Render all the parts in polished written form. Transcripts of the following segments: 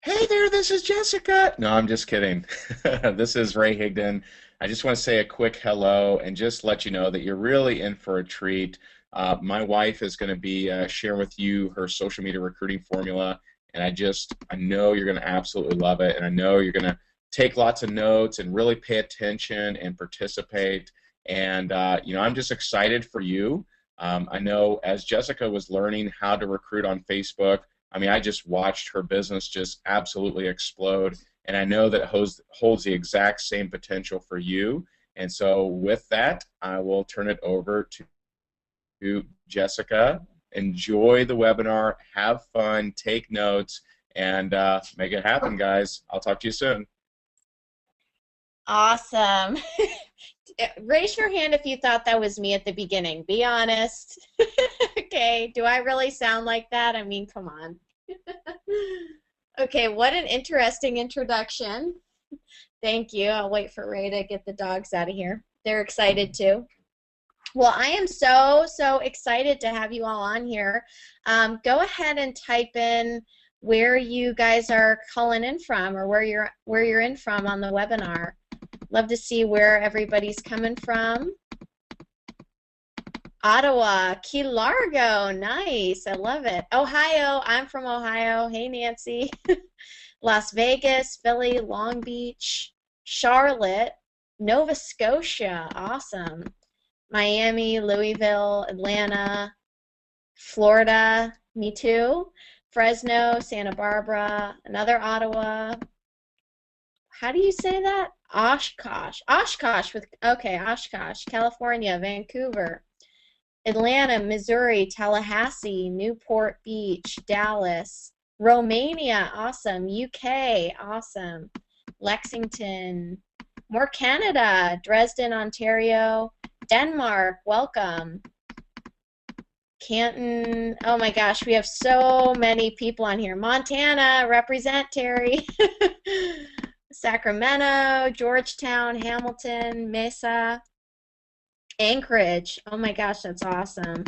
Hey there, this is Jessica. No, I'm just kidding. This is Ray Higdon. I just want to say a quick hello and just let you know that you're really in for a treat. My wife is going to be sharing with you her social media recruiting formula, and I know you're going to absolutely love it, and I know you're going to take lots of notes and really pay attention and participate. And I'm just excited for you. I know as Jessica was learning how to recruit on Facebook. I mean, I just watched her business just absolutely explode, and I know that holds the exact same potential for you. And so, with that, I will turn it over to Jessica. Enjoy the webinar, have fun, take notes, and make it happen, guys. I'll talk to you soon. Awesome. Raise your hand if you thought that was me at the beginning. Be honest. Okay, do I really sound like that? I mean, come on. Okay, what an interesting introduction. Thank you. I'll wait for Ray to get the dogs out of here. They're excited too. Well, I am so excited to have you all on here. Go ahead and type in where you guys are calling in from, or where you're in from on the webinar. Love to see where everybody's coming from. Ottawa, Key Largo, nice, I love it. Ohio, I'm from Ohio. Hey, Nancy. Las Vegas, Philly, Long Beach, Charlotte, Nova Scotia, awesome. Miami, Louisville, Atlanta, Florida, me too. Fresno, Santa Barbara, another Ottawa. How do you say that? Oshkosh. Oshkosh with, okay, Oshkosh, California, Vancouver, Atlanta, Missouri, Tallahassee, Newport Beach, Dallas, Romania, awesome, UK, awesome, Lexington, more Canada, Dresden, Ontario, Denmark, welcome, Canton, oh my gosh, we have so many people on here, Montana, represent Terry, Sacramento, Georgetown, Hamilton, Mesa, Anchorage, oh my gosh, that's awesome.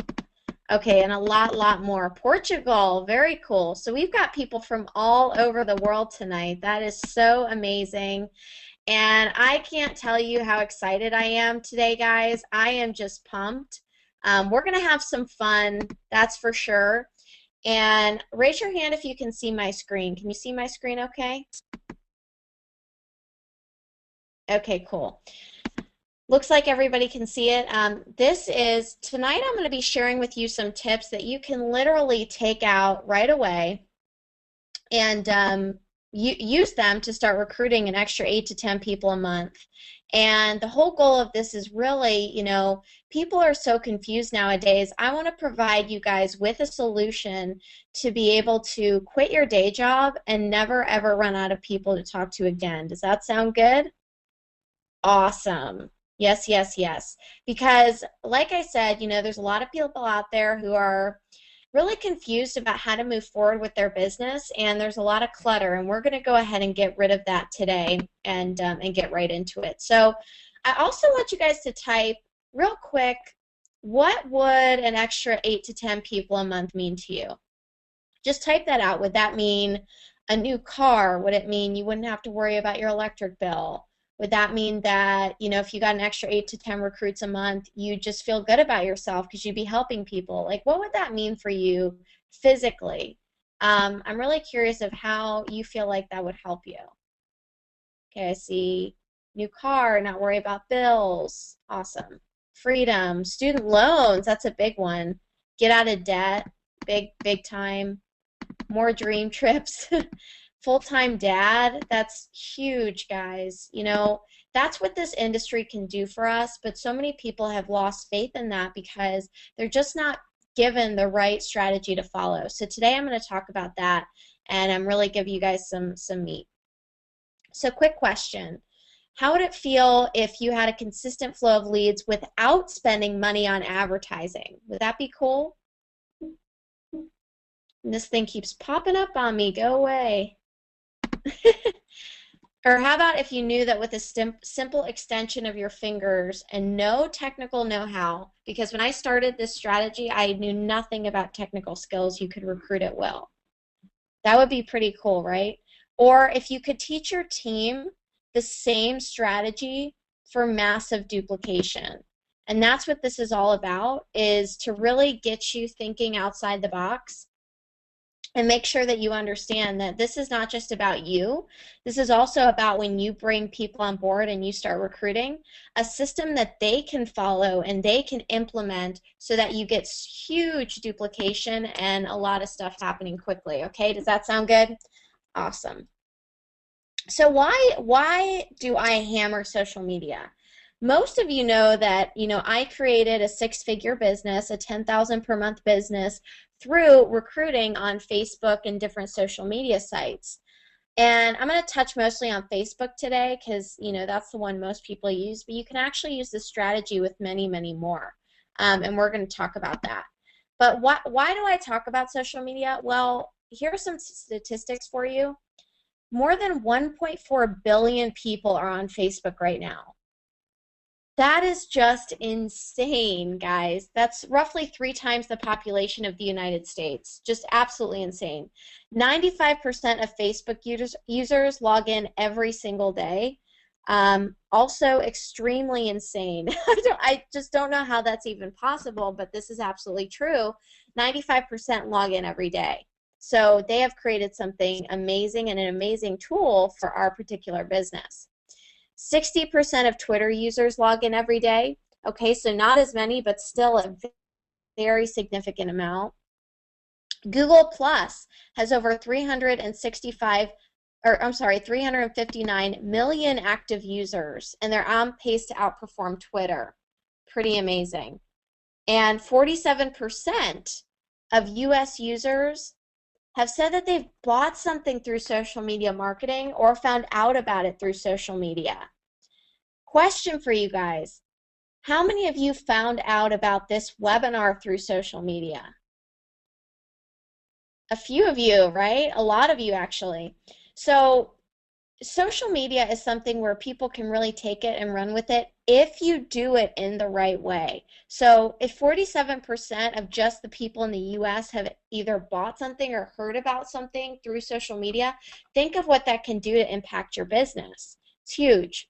Okay, and a lot more. Portugal, very cool. So we've got people from all over the world tonight. That is so amazing. And I can't tell you how excited I am today, guys. I am just pumped. We're going to have some fun, that's for sure. And raise your hand if you can see my screen. Can you see my screen okay? Okay, cool. Looks like everybody can see it. Tonight I'm going to be sharing with you some tips that you can literally take out right away and use them to start recruiting an extra 8 to 10 people a month. And the whole goal of this is really, people are so confused nowadays. I want to provide you guys with a solution to be able to quit your day job and never ever run out of people to talk to again. Does that sound good? Awesome. Yes, yes, yes. Because, like I said, there's a lot of people out there who are really confused about how to move forward with their business, and there's a lot of clutter, and we're going to go ahead and get rid of that today and get right into it. So I also want you guys to type real quick, what would an extra 8 to 10 people a month mean to you? Just type that out. Would that mean a new car? Would it mean you wouldn't have to worry about your electric bill? Would that mean that, if you got an extra 8 to 10 recruits a month, you just feel good about yourself because you'd be helping people? Like, what would that mean for you physically? I'm really curious of how you feel like that would help you. Okay, I see new car, not worry about bills. Awesome. Freedom. Student loans, that's a big one. Get out of debt, big time. More dream trips. Full-time dad, that's huge, guys. That's what this industry can do for us, but so many people have lost faith in that because they're just not given the right strategy to follow. So today I'm going to talk about that, and I'm really giving you guys some meat. So quick question. How would it feel if you had a consistent flow of leads without spending money on advertising? Would that be cool? And this thing keeps popping up on me. Go away. Or how about if you knew that with a simple extension of your fingers and no technical know-how, because when I started this strategy, I knew nothing about technical skills, you could recruit it well. That would be pretty cool, right? Or if you could teach your team the same strategy for massive duplication. And that's what this is all about, is to really get you thinking outside the box and make sure that you understand that this is not just about you. This is also about when you bring people on board and you start recruiting, a system that they can follow and they can implement so that you get huge duplication and a lot of stuff happening quickly. Okay, does that sound good? Awesome. So why do I hammer social media? Most of you know that, I created a six-figure business, a 10,000 per month business through recruiting on Facebook and different social media sites. And I'm going to touch mostly on Facebook today because, that's the one most people use, but you can actually use this strategy with many, many more. And we're going to talk about that. But why do I talk about social media? Well, here are some statistics for you. More than 1.4 billion people are on Facebook right now. That is just insane, guys. That's roughly 3 times the population of the United States. Just absolutely insane. 95% of Facebook users log in every single day. Also extremely insane. I just don't know how that's even possible, but this is absolutely true. 95% log in every day. So they have created something amazing and an amazing tool for our particular business. 60% of Twitter users log in every day. Okay, so not as many, but still a very significant amount. Google Plus has over 359 million active users, and they're on pace to outperform Twitter. Pretty amazing. And 47% of US users have said that they've bought something through social media marketing or found out about it through social media. Question for you guys. How many of you found out about this webinar through social media? A few of you, right? A lot of you, actually. So social media is something where people can really take it and run with it if you do it in the right way. So if 47% of just the people in the US have either bought something or heard about something through social media, think of what that can do to impact your business. It's huge.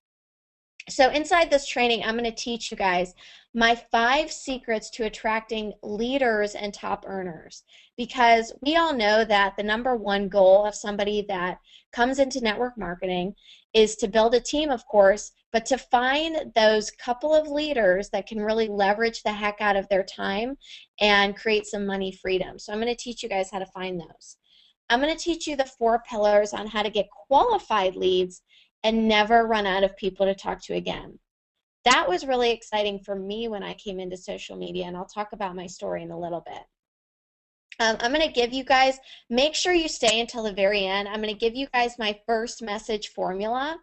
So inside this training, I'm going to teach you guys my 5 secrets to attracting leaders and top earners, because we all know that the #1 goal of somebody that comes into network marketing is to build a team, of course, but to find those couple of leaders that can really leverage the heck out of their time and create some money freedom. So I'm going to teach you guys how to find those. I'm going to teach you the 4 pillars on how to get qualified leads and never run out of people to talk to again. That was really exciting for me when I came into social media, and I'll talk about my story in a little bit. I'm going to give you guys, make sure you stay until the very end. I'm going to give you guys my first message formula,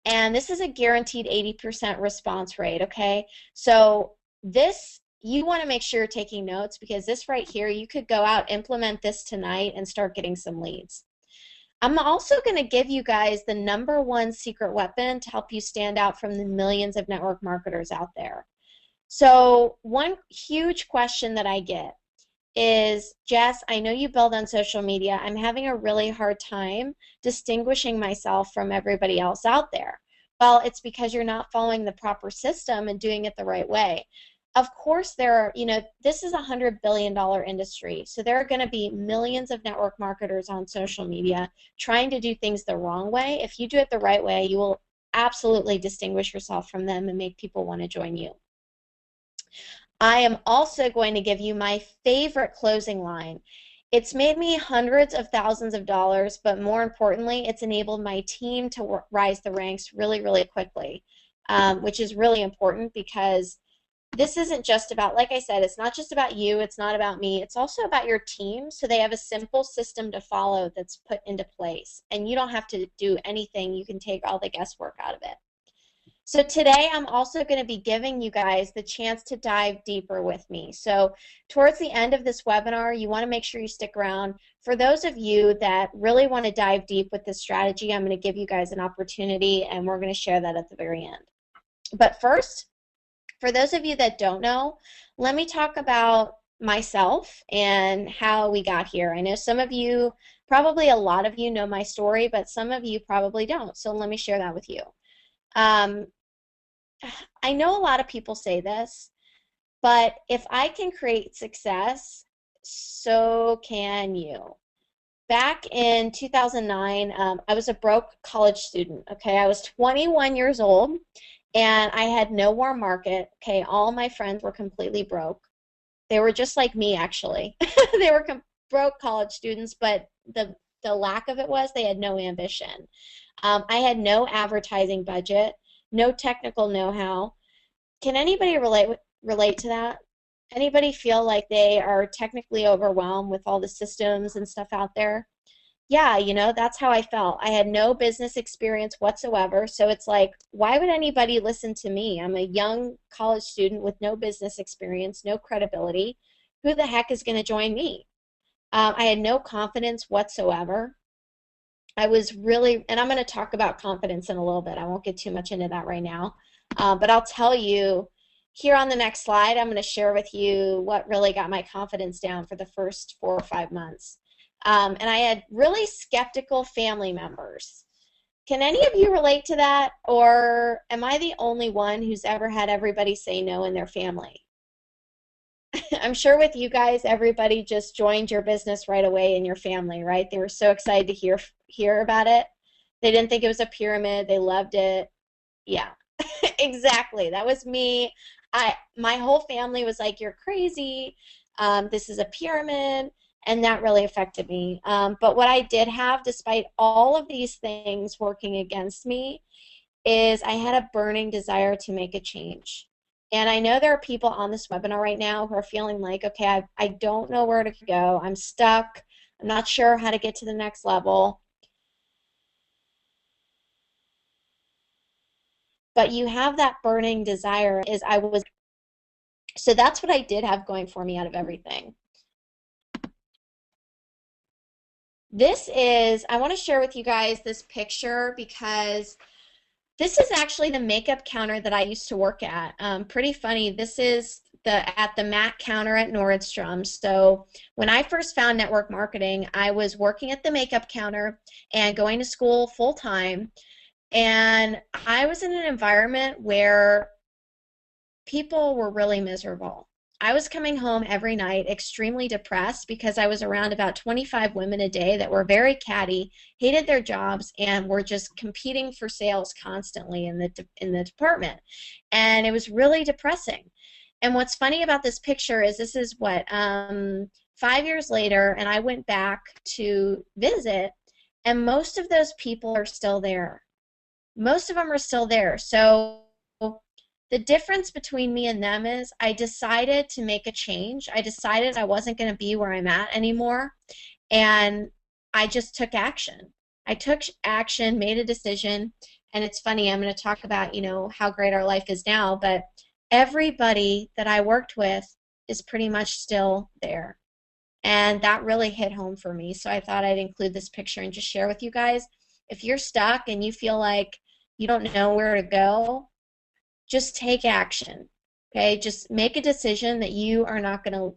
and this is a guaranteed 80% response rate, okay? So this, you want to make sure you're taking notes, because this right here, you could go out, implement this tonight, and start getting some leads. I'm also going to give you guys the #1 secret weapon to help you stand out from the millions of network marketers out there. So one huge question that I get is, Jess, I know you build on social media. I'm having a really hard time distinguishing myself from everybody else out there. Well, it's because you're not following the proper system and doing it the right way. Of course, there are, this is a $100 billion industry, so there are going to be millions of network marketers on social media trying to do things the wrong way. If you do it the right way, you will absolutely distinguish yourself from them and make people want to join you. I am also going to give you my favorite closing line. It's made me hundreds of thousands of dollars, but more importantly, it's enabled my team to rise the ranks really, really quickly, which is really important, because this isn't just about, like I said, it's not just about you, it's not about me, it's also about your team, so they have a simple system to follow that's put into place. And you don't have to do anything, you can take all the guesswork out of it. So today I'm also going to be giving you guys the chance to dive deeper with me. So towards the end of this webinar, you want to make sure you stick around. For those of you that really want to dive deep with this strategy, I'm going to give you guys an opportunity, and we're going to share that at the very end. But first, for those of you that don't know, let me talk about myself and how we got here. I know some of you Probably a lot of you know my story, but some of you probably don't. So let me share that with you. Um, I know a lot of people say this, but if I can create success, so can you. Back in 2009, I was a broke college student. Okay, I was 21 years old, and I had no warm market. Okay, all my friends were completely broke. They were just like me, actually. They were broke college students, but the lack of it was they had no ambition. I had no advertising budget, no technical know-how. Can anybody relate to that? Anybody feel like they are technically overwhelmed with all the systems and stuff out there? Yeah, that's how I felt. I had no business experience whatsoever, so it's like, why would anybody listen to me? I'm a young college student with no business experience, no credibility. Who the heck is going to join me? I had no confidence whatsoever. I was really, and I'm going to talk about confidence in a little bit. I won't get too much into that right now. But I'll tell you here on the next slide, I'm going to share with you what really got my confidence down for the first 4 or 5 months. And I had really skeptical family members. Can any of you relate to that? Or am I the only one who's ever had everybody say no in their family? I'm sure with you guys, everybody just joined your business right away in your family, right? They were so excited to hear about it. They didn't think it was a pyramid. They loved it. Yeah, exactly. That was me. My whole family was like, "You're crazy. This is a pyramid," and that really affected me. But what I did have, despite all of these things working against me, is I had a burning desire to make a change. And I know there are people on this webinar right now who are feeling like, okay, I don't know where to go. I'm stuck. I'm not sure how to get to the next level. But you have that burning desire. So that's what I did have going for me out of everything. I want to share with you guys this picture because this is actually the makeup counter that I used to work at. Pretty funny. This is at the MAC counter at Nordstrom. So when I first found network marketing, I was working at the makeup counter and going to school full time. And I was in an environment where people were really miserable. I was coming home every night extremely depressed because I was around about 25 women a day that were very catty, hated their jobs, and were just competing for sales constantly in the department. And it was really depressing. And what's funny about this picture is this is 5 years later, and I went back to visit, and most of those people are still there. Most of them are still there. So the difference between me and them is I decided to make a change. I decided I wasn't going to be where I'm at anymore, and I just took action. I took action, made a decision, and it's funny, I'm going to talk about, how great our life is now, but everybody that I worked with is pretty much still there. And that really hit home for me, so I thought I'd include this picture and just share with you guys. If you're stuck and you feel like you don't know where to go, just take action, okay? Just make a decision that you are not going to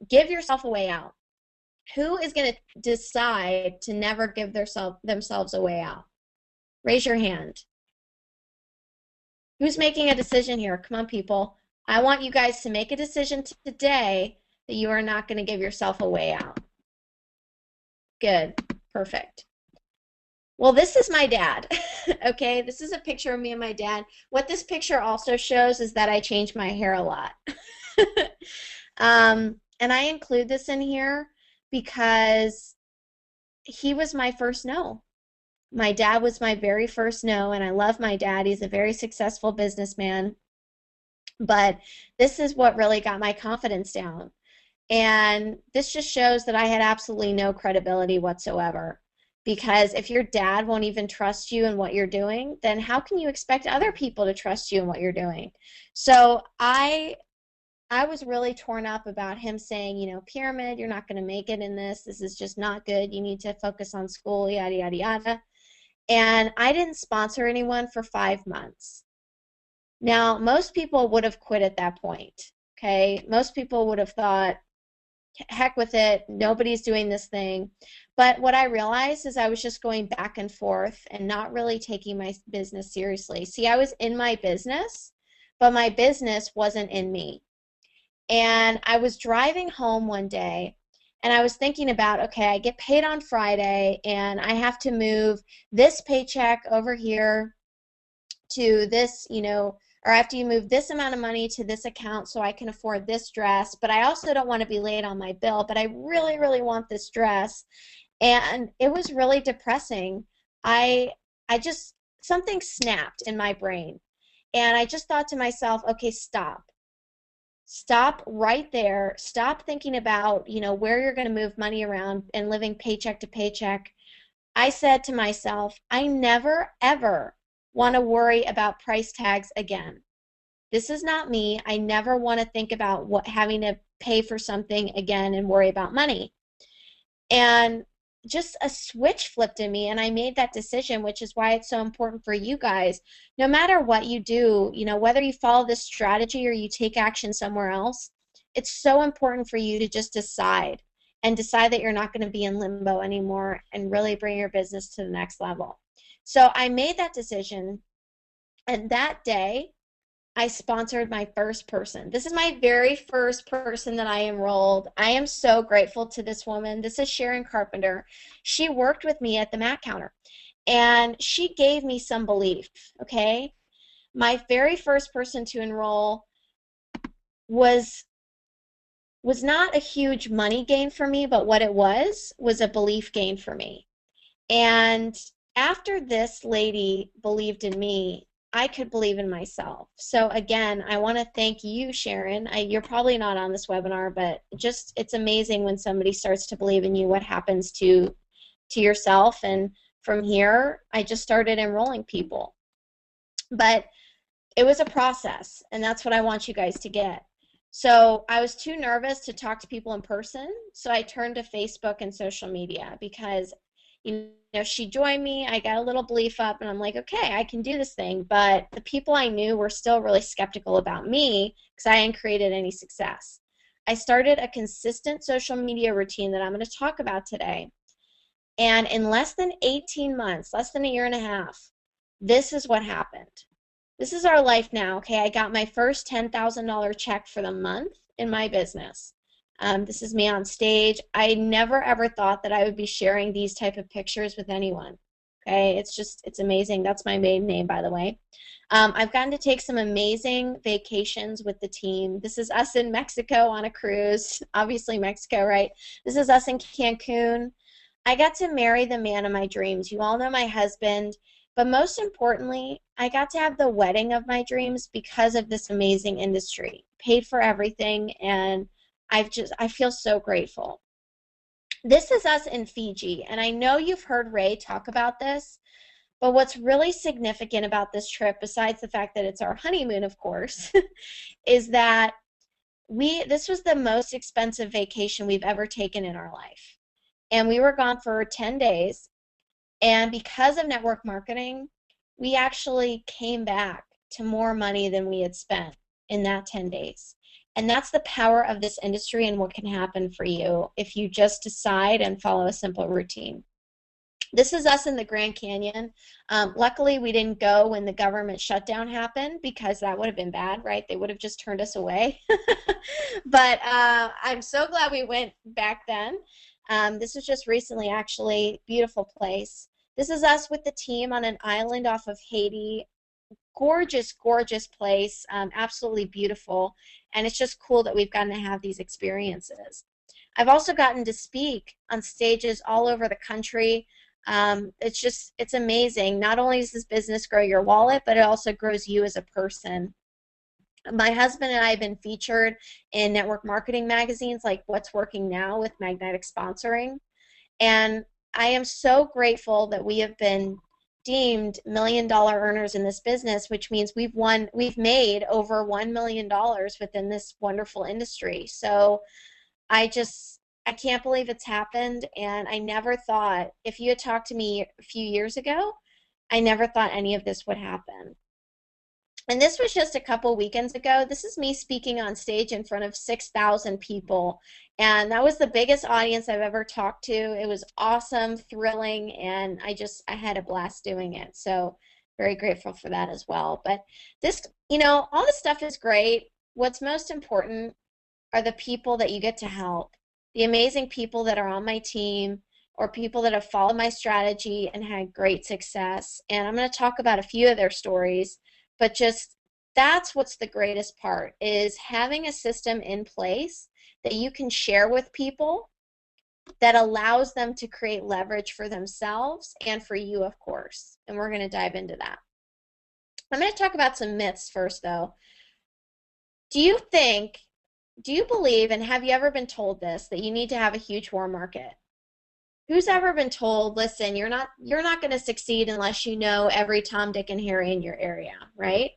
give yourself a way out. Who is going to decide to never give themselves a way out? Raise your hand. Who's making a decision here? Come on, people. I want you guys to make a decision today that you are not going to give yourself a way out. Good. Perfect. Well, this is my dad, okay? This is a picture of me and my dad. What this picture also shows is that I change my hair a lot. And I include this in here because he was my first no. My dad was my very first no, and I love my dad. He's a very successful businessman. But this is what really got my confidence down. And this just shows that I had absolutely no credibility whatsoever. Because if your dad won't even trust you in what you're doing, then how can you expect other people to trust you in what you're doing? So I was really torn up about him saying, pyramid, you're not going to make it in this. This is just not good. You need to focus on school, yada, yada, yada. And I didn't sponsor anyone for 5 months. Now, most people would have quit at that point, okay? Most people would have thought, heck with it, nobody's doing this thing. But what I realized is I was just going back and forth and not really taking my business seriously. See, I was in my business, but my business wasn't in me. And I was driving home one day and I was thinking about, okay, I get paid on Friday and I have to move this paycheck over here to this, or after you move this amount of money to this account so I can afford this dress, but I also don't want to be late on my bill, but I really, really want this dress. And it was really depressing. I I just something snapped in my brain. And I just thought to myself, okay, stop. Stop right there. Stop thinking about, where you're going to move money around and living paycheck to paycheck. I said to myself, I never, ever want to worry about price tags again. This is not me. I never want to think about having to pay for something again and worry about money. And just a switch flipped in me and I made that decision, which is why it's so important for you guys. No matter what you do, whether you follow this strategy or you take action somewhere else, it's so important for you to just decide and decide that you're not going to be in limbo anymore and really bring your business to the next level. So I made that decision, and that day I sponsored my first person. This is my very first person that I enrolled. I am so grateful to this woman. This is Sharon Carpenter. She worked with me at the mat counter, and she gave me some belief, okay? My very first person to enroll was not a huge money gain for me, but what it was a belief gain for me. And after this lady believed in me, I could believe in myself. So again, I want to thank you, Sharon. You're probably not on this webinar, but just it's amazing when somebody starts to believe in you, what happens to yourself. And from here, I just started enrolling people. But it was a process, and that's what I want you guys to get. So I was too nervous to talk to people in person, so I turned to Facebook and social media because she joined me, I got a little belief up, and I'm like, okay, I can do this thing. But the people I knew were still really skeptical about me because I hadn't created any success. I started a consistent social media routine that I'm going to talk about today. And in less than 18 months, less than a year and a half, this is what happened. This is our life now, okay? I got my first $10,000 check for the month in my business. This is me on stage. I never ever thought that I would be sharing these type of pictures with anyone. Okay, it's amazing. That's my maiden name, by the way. I've gotten to take some amazing vacations with the team. This is us in Mexico on a cruise. Obviously Mexico, right? This is us in Cancun. I got to marry the man of my dreams. You all know my husband. But most importantly, I got to have the wedding of my dreams because of this amazing industry. Paid for everything, and I feel so grateful. This is us in Fiji, and I know you've heard Ray talk about this, but what's really significant about this trip, besides the fact that it's our honeymoon, of course, is that this was the most expensive vacation we've ever taken in our life. And we were gone for 10 days, and because of network marketing, we actually came back to more money than we had spent in that 10 days. And that's the power of this industry and what can happen for you if you just decide and follow a simple routine. This is us in the Grand Canyon. Luckily, we didn't go when the government shutdown happened because that would have been bad, right? They would have just turned us away. But I'm so glad we went back then. This was just recently, actually. Beautiful place. This is us with the team on an island off of Haiti. Gorgeous, gorgeous place. Absolutely beautiful. And it's just cool that we've gotten to have these experiences. I've also gotten to speak on stages all over the country. It's amazing. Not only does this business grow your wallet, but it also grows you as a person. My husband and I have been featured in network marketing magazines like What's Working Now with Magnetic Sponsoring. And I am so grateful that we have been deemed $1 million earners in this business, which means we've made over $1 million within this wonderful industry. So I can't believe it's happened, and I never thought, if you had talked to me a few years ago, I never thought any of this would happen. And this was just a couple weekends ago. This is me speaking on stage in front of 6,000 people. And that was the biggest audience I've ever talked to. It was awesome, thrilling, and I had a blast doing it. So very grateful for that as well. But this, all this stuff is great. What's most important are the people that you get to help, the amazing people that are on my team or people that have followed my strategy and had great success. And I'm going to talk about a few of their stories, but just that's what's the greatest part is having a system in place that you can share with people that allows them to create leverage for themselves and for you, of course. And we're going to dive into that. I'm going to talk about some myths first, though. Do you think, do you believe, and have you ever been told this, that you need to have a huge warm market? Who's ever been told, listen, you're not going to succeed unless you know every Tom, Dick, and Harry in your area, right?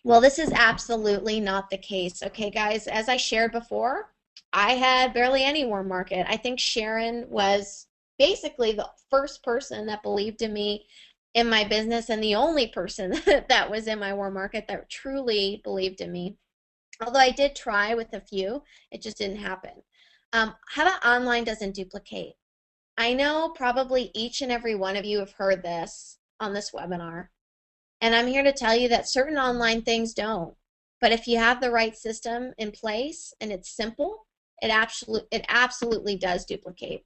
Well, this is absolutely not the case. Okay, guys, as I shared before, I had barely any warm market. I think Sharon was basically the first person that believed in me in my business and the only person that was in my warm market that truly believed in me. Although I did try with a few, it just didn't happen. How about online doesn't duplicate? I know probably each and every one of you have heard this on this webinar. And I'm here to tell you that certain online things don't. But if you have the right system in place and it's simple, it absolutely does duplicate.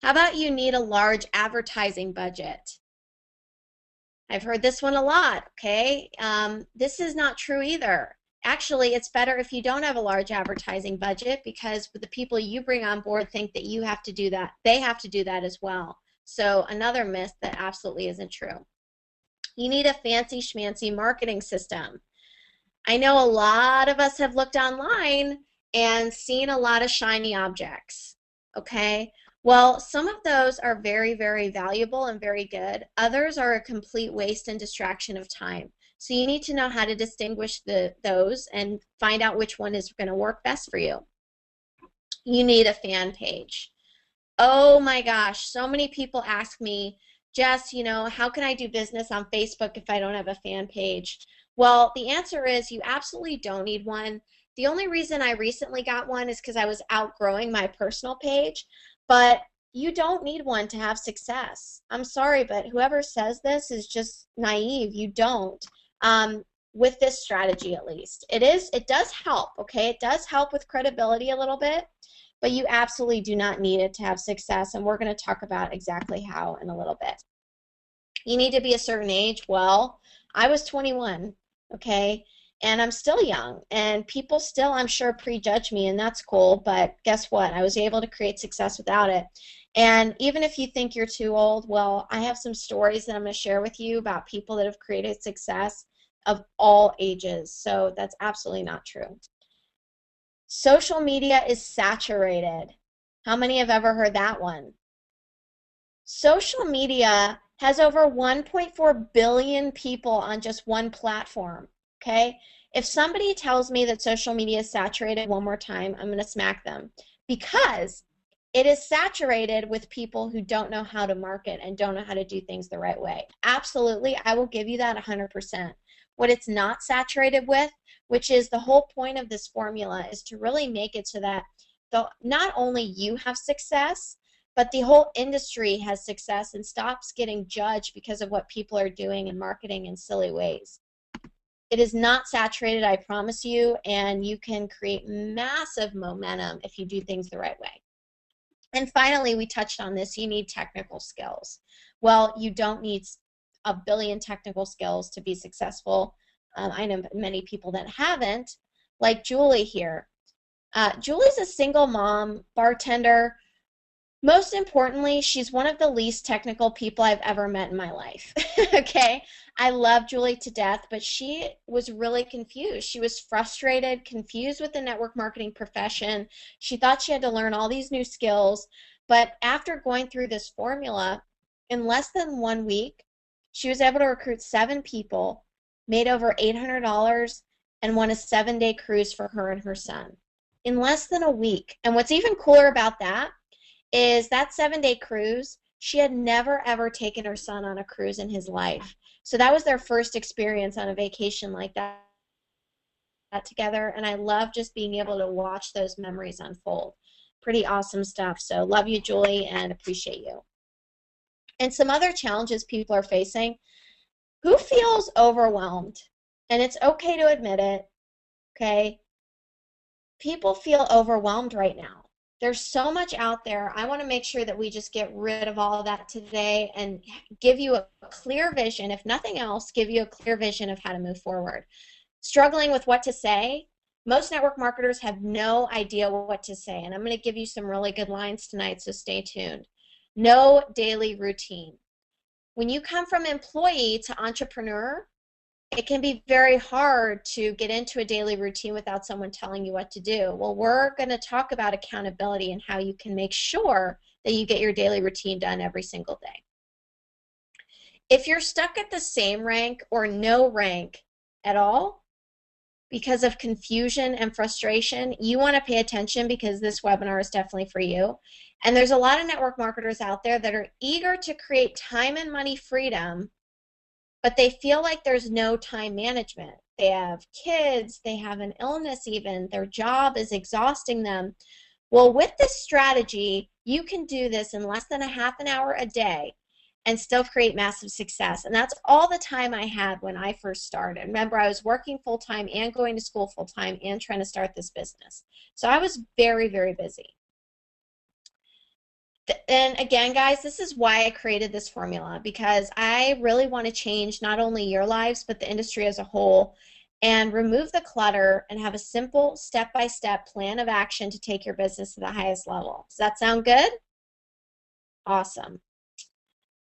How about you need a large advertising budget? I've heard this one a lot, okay? This is not true either. Actually, it's better if you don't have a large advertising budget because the people you bring on board think that you have to do that. They have to do that as well. So another myth that absolutely isn't true. You need a fancy schmancy marketing system. I know a lot of us have looked online and seen a lot of shiny objects, okay? Well, some of those are very, very valuable and very good. Others are a complete waste and distraction of time. So you need to know how to distinguish those and find out which one is going to work best for you. You need a fan page. Oh my gosh, so many people ask me, Jess, how can I do business on Facebook if I don't have a fan page? Well, the answer is you absolutely don't need one. The only reason I recently got one is because I was outgrowing my personal page, but you don't need one to have success. I'm sorry, but whoever says this is just naive. You don't. With this strategy at least. It does help, okay? It does help with credibility a little bit, but you absolutely do not need it to have success, and we're going to talk about exactly how in a little bit. You need to be a certain age. Well, I was 21, okay, and I'm still young, and people still, I'm sure, prejudge me, and that's cool, but guess what? I was able to create success without it. And even if you think you're too old, well, I have some stories that I'm going to share with you about people that have created success of all ages, so that's absolutely not true. Social media is saturated. How many have ever heard that one? Social media has over 1.4 billion people on just one platform, okay? If somebody tells me that social media is saturated one more time, I'm going to smack them because it is saturated with people who don't know how to market and don't know how to do things the right way. Absolutely, I will give you that 100%. What it's not saturated with, which is the whole point of this formula, is to really make it so that not only you have success, but the whole industry has success and stops getting judged because of what people are doing and marketing in silly ways. It is not saturated, I promise you, and you can create massive momentum if you do things the right way. And finally, we touched on this, you need technical skills. Well, you don't need a billion technical skills to be successful. I know many people that haven't, like Julie here. Julie's a single mom, bartender. Most importantly, she's one of the least technical people I've ever met in my life. Okay? I love Julie to death, but she was really confused. She was frustrated, confused with the network marketing profession. She thought she had to learn all these new skills, but after going through this formula, in less than 1 week, she was able to recruit 7 people, made over $800, and won a 7-day cruise for her and her son in less than a week. And what's even cooler about that is that 7-day cruise, She had never ever taken her son on a cruise in his life. So that was their first experience on a vacation like that together. And I love just being able to watch those memories unfold. Pretty awesome stuff. So love you, Julie, and appreciate you. And some other challenges people are facing. Who feels overwhelmed? And it's okay to admit it, okay? People feel overwhelmed right now. There's so much out there. I want to make sure that we just get rid of all of that today and give you a clear vision, if nothing else, give you a clear vision of how to move forward. Struggling with what to say, most network marketers have no idea what to say, and I'm going to give you some really good lines tonight, so stay tuned. No daily routine. When you come from employee to entrepreneur, it can be very hard to get into a daily routine without someone telling you what to do. Well, we're going to talk about accountability and how you can make sure that you get your daily routine done every single day. If you're stuck at the same rank or no rank at all because of confusion and frustration, you want to pay attention because this webinar is definitely for you. And there's a lot of network marketers out there that are eager to create time and money freedom, but they feel like there's no time management. They have kids, they have an illness even, their job is exhausting them. Well, with this strategy, you can do this in less than a half an hour a day and still create massive success. And that's all the time I had when I first started. Remember, I was working full-time and going to school full-time and trying to start this business. So I was very, very busy. And again, guys, this is why I created this formula, because I really want to change not only your lives, but the industry as a whole, and remove the clutter and have a simple step-by-step plan of action to take your business to the highest level. Does that sound good? Awesome.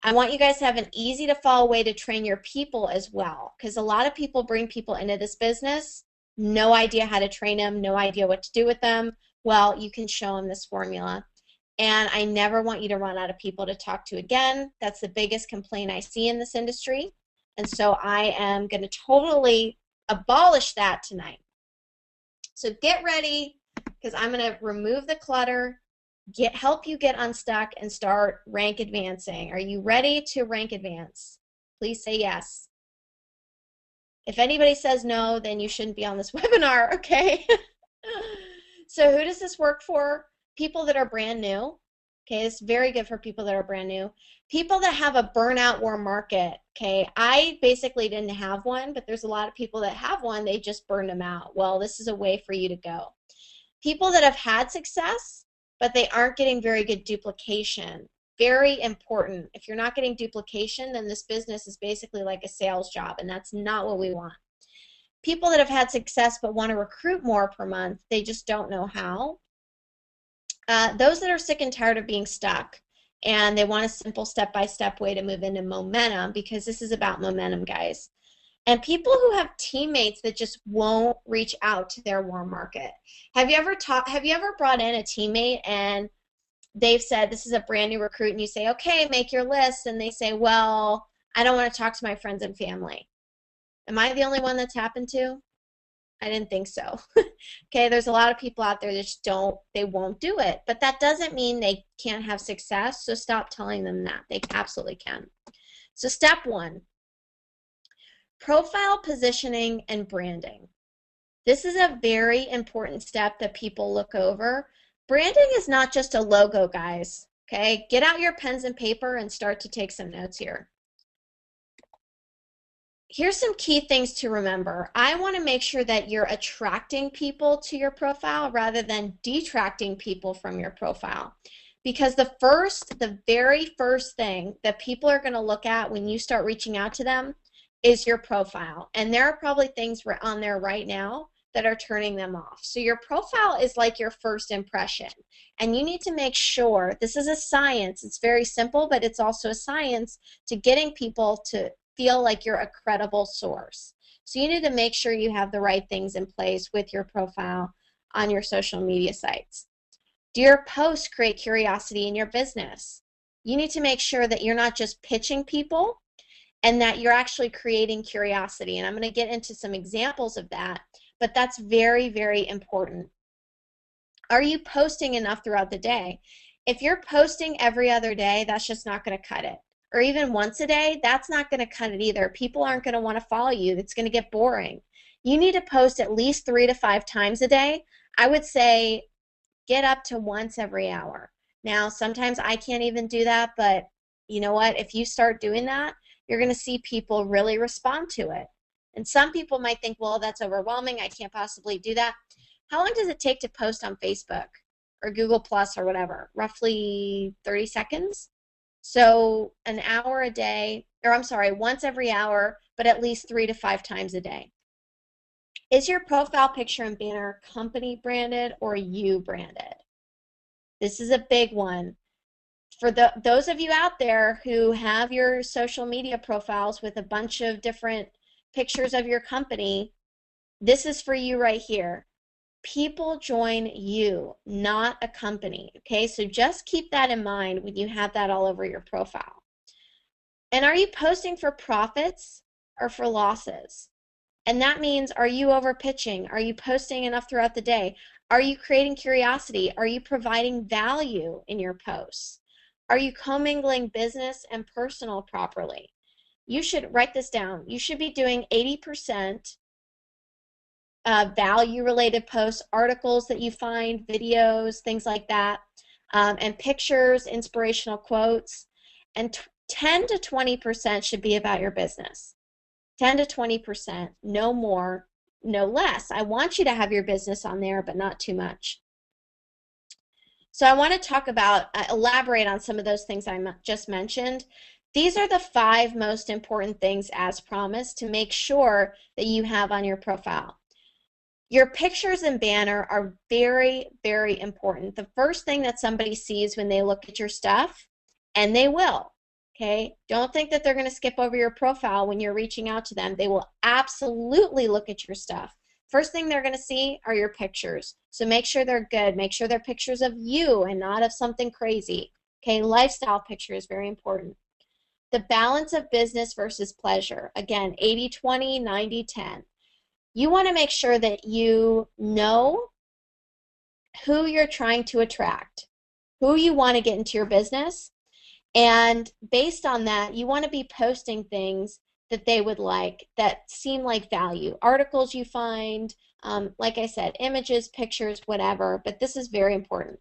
I want you guys to have an easy to follow way to train your people as well, because a lot of people bring people into this business, no idea how to train them, no idea what to do with them. Well, you can show them this formula. And I never want you to run out of people to talk to again. That's the biggest complaint I see in this industry. And so I am going to totally abolish that tonight. So get ready, because I'm going to remove the clutter, help you get unstuck, and start rank advancing. Are you ready to rank advance? Please say yes. If anybody says no, then you shouldn't be on this webinar, okay? So who does this work for? People that are brand new. Okay, it's very good for people that are brand new. People that have a burnout warm market. Okay, I basically didn't have one, but there's a lot of people that have one, they just burned them out. Well, this is a way for you to go. People that have had success, but they aren't getting very good duplication. Very important. If you're not getting duplication, then this business is basically like a sales job, and that's not what we want. People that have had success but want to recruit more per month, they just don't know how. Those that are sick and tired of being stuck and they want a simple step-by-step way to move into momentum, because this is about momentum, guys. And people who have teammates that just won't reach out to their warm market. Have you ever brought in a teammate and they've said, this is a brand new recruit, and you say, okay, make your list, and they say, well, I don't want to talk to my friends and family. Am I the only one that's happened to? I didn't think so. Okay, there's a lot of people out there that just they won't do it. But that doesn't mean they can't have success, so stop telling them that. They absolutely can. So step 1, profile positioning and branding. This is a very important step that people look over. Branding is not just a logo, guys. Okay, get out your pens and paper and start to take some notes here. Here's some key things to remember. I want to make sure that you're attracting people to your profile rather than detracting people from your profile. Because the very first thing that people are going to look at when you start reaching out to them is your profile. And there are probably things on there right now that are turning them off. So your profile is like your first impression. And you need to make sure, this is a science, it's very simple, but it's also a science to getting people to feel like you're a credible source. So you need to make sure you have the right things in place with your profile on your social media sites. Do your posts create curiosity in your business? You need to make sure that you're not just pitching people and that you're actually creating curiosity. And I'm going to get into some examples of that, but that's very, very important. Are you posting enough throughout the day? If you're posting every other day, that's just not going to cut it. Or even once a day, that's not going to cut it either. People aren't going to want to follow you. It's going to get boring. You need to post at least 3 to 5 times a day. I would say get up to once every hour. Now, sometimes I can't even do that, but you know what? If you start doing that, you're going to see people really respond to it. And some people might think, well, that's overwhelming. I can't possibly do that. How long does it take to post on Facebook or Google Plus or whatever? Roughly 30 seconds. So an hour a day, or I'm sorry, once every hour, but at least 3 to 5 times a day. Is your profile picture and banner company branded or you branded? This is a big one. For those of you out there who have your social media profiles with a bunch of different pictures of your company, this is for you right here. People join you, not a company, okay? So just keep that in mind when you have that all over your profile. And are you posting for profits or for losses? And that means, are you over pitching? Are you posting enough throughout the day? Are you creating curiosity? Are you providing value in your posts? Are you commingling business and personal properly? You should write this down. You should be doing 80% value-related posts, articles that you find, videos, things like that, and pictures, inspirational quotes, and 10 to 20% should be about your business. 10 to 20%, no more, no less. I want you to have your business on there, but not too much. So I want to talk about, elaborate on some of those things I just mentioned. These are the 5 most important things, as promised, to make sure that you have on your profile. Your pictures and banner are very, very important. The first thing that somebody sees when they look at your stuff, and they will, okay? Don't think that they're going to skip over your profile when you're reaching out to them. They will absolutely look at your stuff. First thing they're going to see are your pictures. So make sure they're good. Make sure they're pictures of you and not of something crazy. Okay, lifestyle picture is very important. The balance of business versus pleasure. Again, 80-20, 90-10. You want to make sure that you know who you're trying to attract, who you want to get into your business, and based on that, you want to be posting things that they would like, that seem like value. Articles you find, like I said, images, pictures, whatever, but this is very important.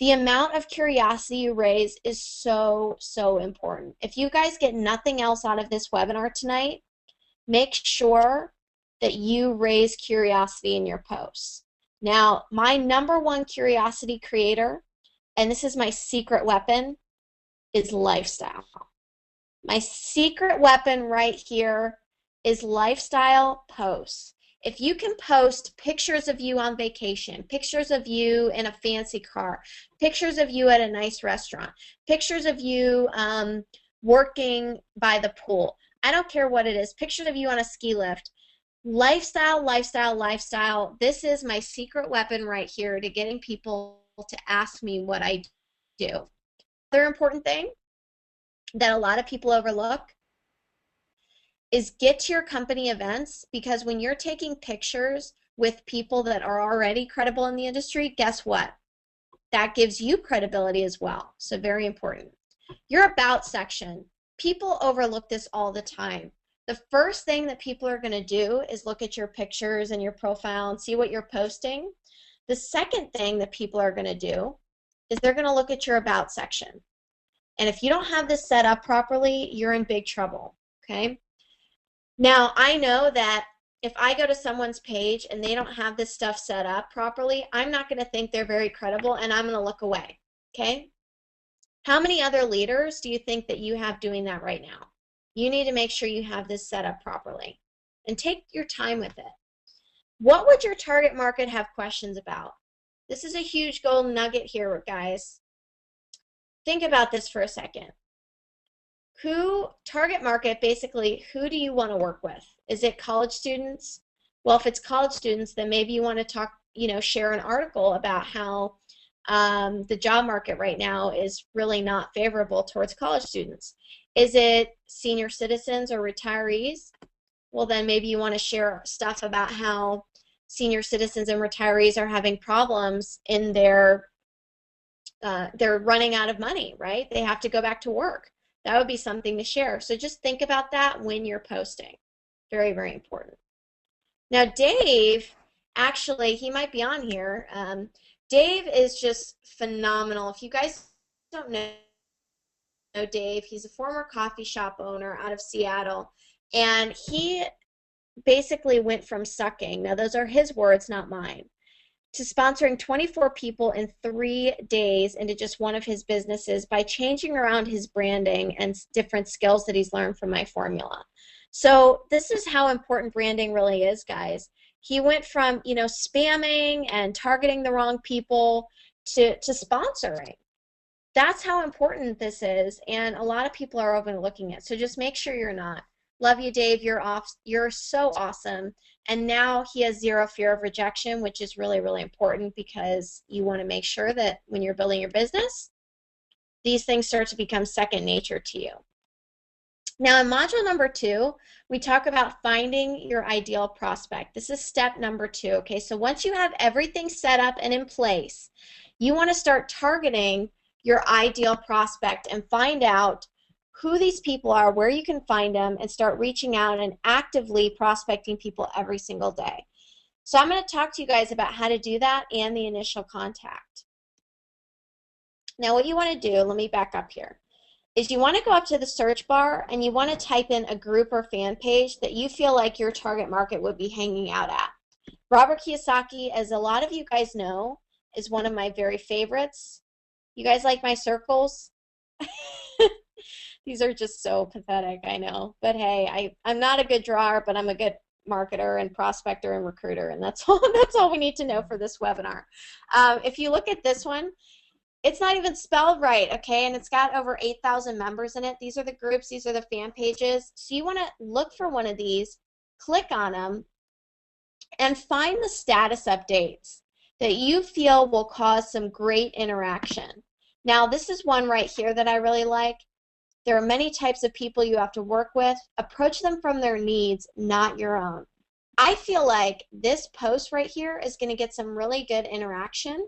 The amount of curiosity you raise is so, so important. If you guys get nothing else out of this webinar tonight, make sure that you raise curiosity in your posts. Now, my #1 curiosity creator, and this is my secret weapon, is lifestyle. My secret weapon right here is lifestyle posts. If you can post pictures of you on vacation, pictures of you in a fancy car, pictures of you at a nice restaurant, pictures of you working by the pool, I don't care what it is, pictures of you on a ski lift, lifestyle, lifestyle, lifestyle. This is my secret weapon right here to getting people to ask me what I do. Another important thing that a lot of people overlook is get to your company events, because when you're taking pictures with people that are already credible in the industry, guess what? That gives you credibility as well. So very important. Your about section. People overlook this all the time. The first thing that people are going to do is look at your pictures and your profile and see what you're posting. The second thing that people are going to do is they're going to look at your about section. And if you don't have this set up properly, you're in big trouble, okay? Now, I know that if I go to someone's page and they don't have this stuff set up properly, I'm not going to think they're very credible, and I'm going to look away, okay? How many other leaders do you think that you have doing that right now? You need to make sure you have this set up properly, and take your time with it. What would your target market have questions about? This is a huge golden nugget here, guys. Think about this for a second. Target market, basically, who do you want to work with? Is it college students? Well, if it's college students, then maybe you want to talk, share an article about how the job market right now is really not favorable towards college students. Is it senior citizens or retirees? Well, then maybe you want to share stuff about how senior citizens and retirees are having problems in their they're running out of money, right? They have to go back to work. That would be something to share. So just think about that when you're posting. Very, very important. Now, Dave, actually, he might be on here. Dave is just phenomenal. If you guys don't know Dave, he's a former coffee shop owner out of Seattle, and he basically went from sucking, now those are his words, not mine, to sponsoring 24 people in 3 days into just one of his businesses by changing around his branding and different skills that he's learned from my formula. So this is how important branding really is, guys. He went from, spamming and targeting the wrong people to sponsoring. That's how important this is, and a lot of people are overlooking it. So just make sure you're not. Love you, Dave. You're so awesome. And now he has zero fear of rejection, which is really, really important because you want to make sure that when you're building your business, these things start to become second nature to you. Now, in module number 2, we talk about finding your ideal prospect. This is step number 2, okay? So once you have everything set up and in place, you want to start targeting your ideal prospect and find out who these people are, where you can find them, and start reaching out and actively prospecting people every single day. So I'm going to talk to you guys about how to do that and the initial contact. Now what you want to do, let me back up here, is you want to go up to the search bar and you want to type in a group or fan page that you feel like your target market would be hanging out at. Robert Kiyosaki, as a lot of you guys know, is one of my very favorites. You guys like my circles? These are just so pathetic, I know. But hey, I'm not a good drawer, but I'm a good marketer and prospector and recruiter, and that's all we need to know for this webinar. If you look at this one, it's not even spelled right, okay? And it's got over 8,000 members in it. These are the groups, these are the fan pages. So you want to look for one of these, click on them, and find the status updates that you feel will cause some great interaction. Now, this is one right here that I really like. There are many types of people you have to work with. Approach them from their needs, not your own. I feel like this post right here is going to get some really good interaction,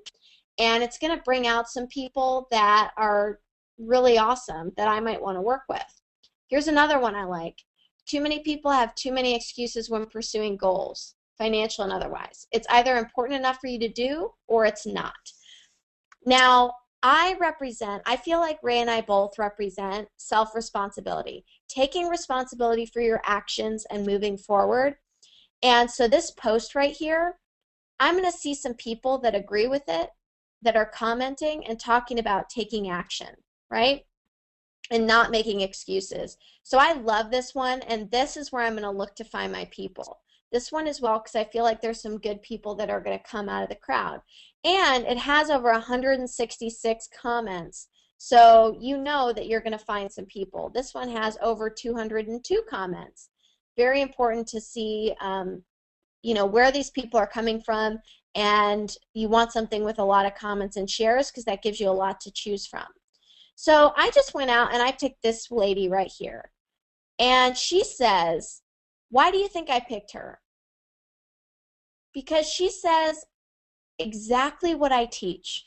and it's going to bring out some people that are really awesome that I might want to work with. Here's another one I like. Too many people have too many excuses when pursuing goals, financial and otherwise. It's either important enough for you to do or it's not. Now, I feel like Ray and I both represent self-responsibility, taking responsibility for your actions and moving forward. And so this post right here, I'm going to see some people that agree with it, that are commenting and talking about taking action, right? And not making excuses. So I love this one, and this is where I'm going to look to find my people. This one as well, because I feel like there's some good people that are going to come out of the crowd. And it has over 166 comments, so you know that you're going to find some people. This one has over 202 comments. Very important to see where these people are coming from, and you want something with a lot of comments and shares because that gives you a lot to choose from. So I just went out and I picked this lady right here, and she says, why do you think I picked her? Because she says exactly what I teach.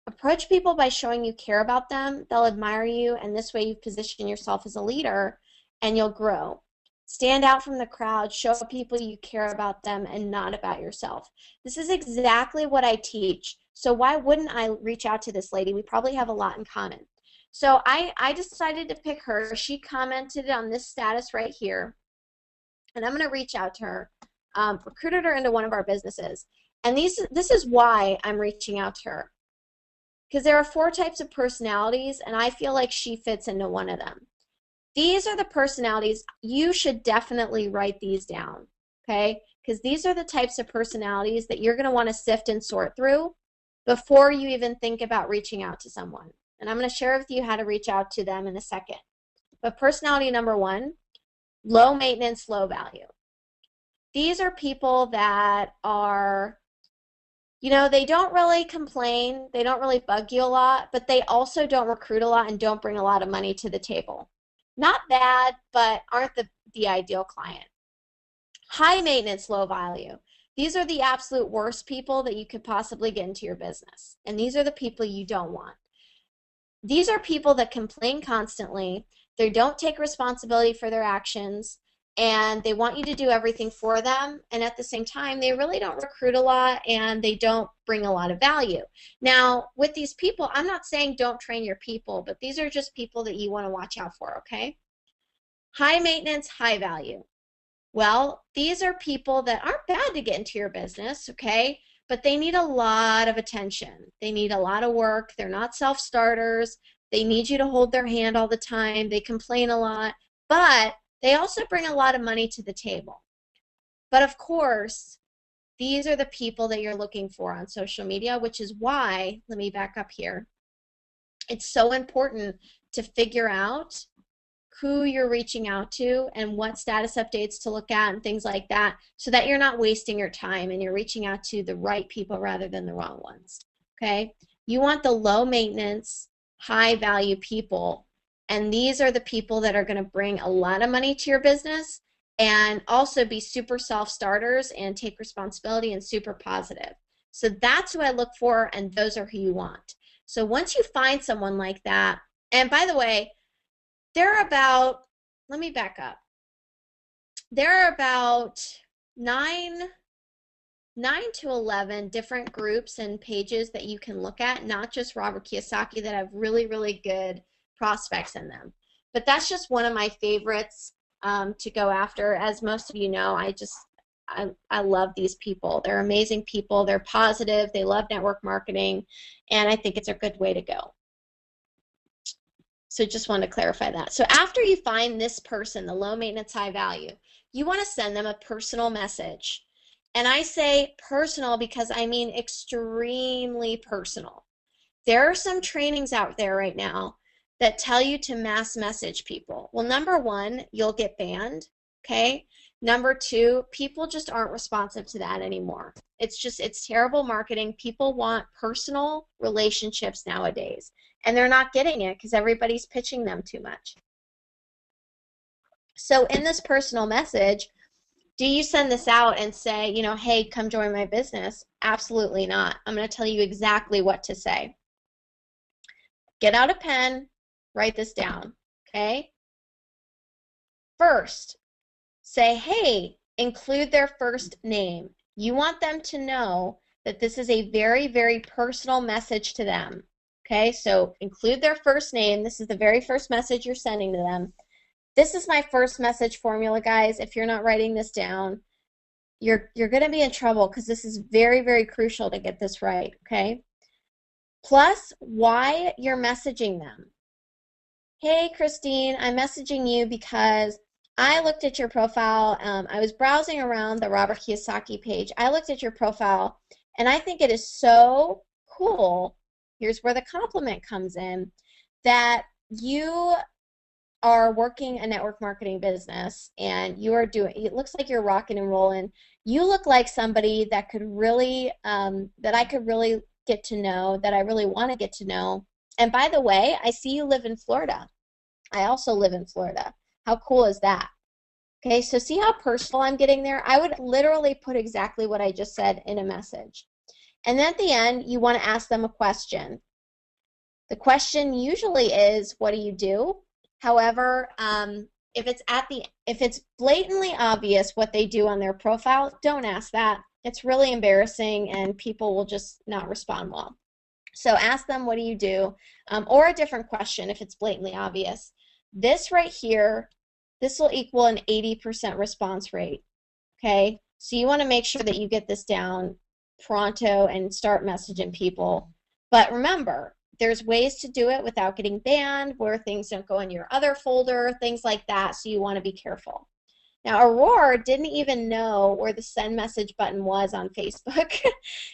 Approach people by showing you care about them. They'll admire you, and this way you position yourself as a leader and you'll grow. Stand out from the crowd. Show people you care about them and not about yourself. This is exactly what I teach. So why wouldn't I reach out to this lady? We probably have a lot in common. So I decided to pick her. She commented on this status right here, and I'm going to reach out to her. Recruited her into one of our businesses. And this is why I'm reaching out to her. Because there are 4 types of personalities, and I feel like she fits into one of them. These are the personalities. You should definitely write these down, okay? Because these are the types of personalities that you're going to want to sift and sort through before you even think about reaching out to someone. And I'm going to share with you how to reach out to them in a second. But personality number 1, low maintenance, low value. These are people that are, they don't really complain, they don't really bug you a lot, but they also don't recruit a lot and don't bring a lot of money to the table. Not bad, but aren't the ideal client. High maintenance, low value. These are the absolute worst people that you could possibly get into your business. And these are the people you don't want. These are people that complain constantly. They don't take responsibility for their actions, and they want you to do everything for them. And at the same time, they really don't recruit a lot, and they don't bring a lot of value. Now, with these people, I'm not saying don't train your people, but these are just people that you want to watch out for, okay? High maintenance, high value. Well, these are people that aren't bad to get into your business, okay? But they need a lot of attention. They need a lot of work. They're not self-starters. They need you to hold their hand all the time. They complain a lot, but they also bring a lot of money to the table. But of course, these are the people that you're looking for on social media, which is why, let me back up here. It's so important to figure out who you're reaching out to and what status updates to look at and things like that, so that you're not wasting your time and you're reaching out to the right people rather than the wrong ones, okay? You want the low maintenance, high value people, and these are the people that are going to bring a lot of money to your business and also be super self-starters and take responsibility and super positive. So that's who I look for, and those are who you want. So once you find someone like that, and by the way, there are about, let me back up. There are about 9 to 11 different groups and pages that you can look at, not just Robert Kiyosaki, that have really, really good prospects in them. But that's just one of my favorites to go after. As most of you know, I love these people. They're amazing people. They're positive. They love network marketing, and I think it's a good way to go. So just want to clarify that. So after you find this person, the low maintenance, high value, you want to send them a personal message. And I say personal because I mean extremely personal. There are some trainings out there right now that tell you to mass message people. Well, number one, you'll get banned, okay? Number two, people just aren't responsive to that anymore. It's terrible marketing. People want personal relationships nowadays, and they're not getting it because everybody's pitching them too much. So in this personal message, do you send this out and say, you know, hey, come join my business? Absolutely not. I'm going to tell you exactly what to say. Get out a pen, write this down, okay? First, say, hey, include their first name. You want them to know that this is a very, very personal message to them. Okay, so include their first name. This is the very first message you're sending to them. This is my first message formula, guys. If you're not writing this down, you're going to be in trouble because this is very, very crucial to get this right, okay? Plus, why you're messaging them. Hey, Christine, I'm messaging you because I looked at your profile. I was browsing around the Robert Kiyosaki page. I looked at your profile, and I think it is so cool. Here's where the compliment comes in, that you are working a network marketing business, and you are doing, it looks like you're rocking and rolling. You look like somebody that could really, that I could really get to know, that I really want to get to know. And by the way, I see you live in Florida. I also live in Florida. How cool is that? Okay, so see how personal I'm getting there? I would literally put exactly what I just said in a message. And then at the end, you want to ask them a question. The question usually is, what do you do? However, if it's blatantly obvious what they do on their profile, don't ask that. It's really embarrassing, and people will just not respond well. So ask them, what do you do? Or a different question if it's blatantly obvious. This right here, this will equal an 80% response rate, okay? So you want to make sure that you get this down pronto and start messaging people. But remember, there's ways to do it without getting banned, where things don't go in your other folder, things like that, so you want to be careful. Now, Aurora didn't even know where the send message button was on Facebook.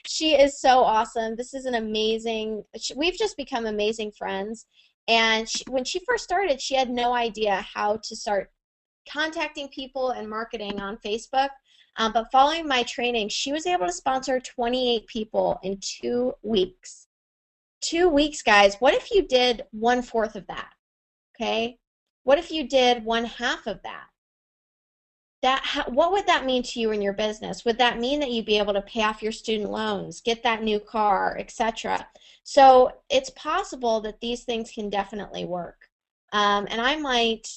She is so awesome. This is an amazing, we've just become amazing friends. And when she first started, she had no idea how to start contacting people and marketing on Facebook. But following my training, she was able to sponsor 28 people in 2 weeks. 2 weeks, guys. What if you did 1/4 of that? Okay? What if you did 1/2 of that? what would that mean to you in your business? Would that mean that you'd be able to pay off your student loans, get that new car, etc.? So it's possible that these things can definitely work. And I might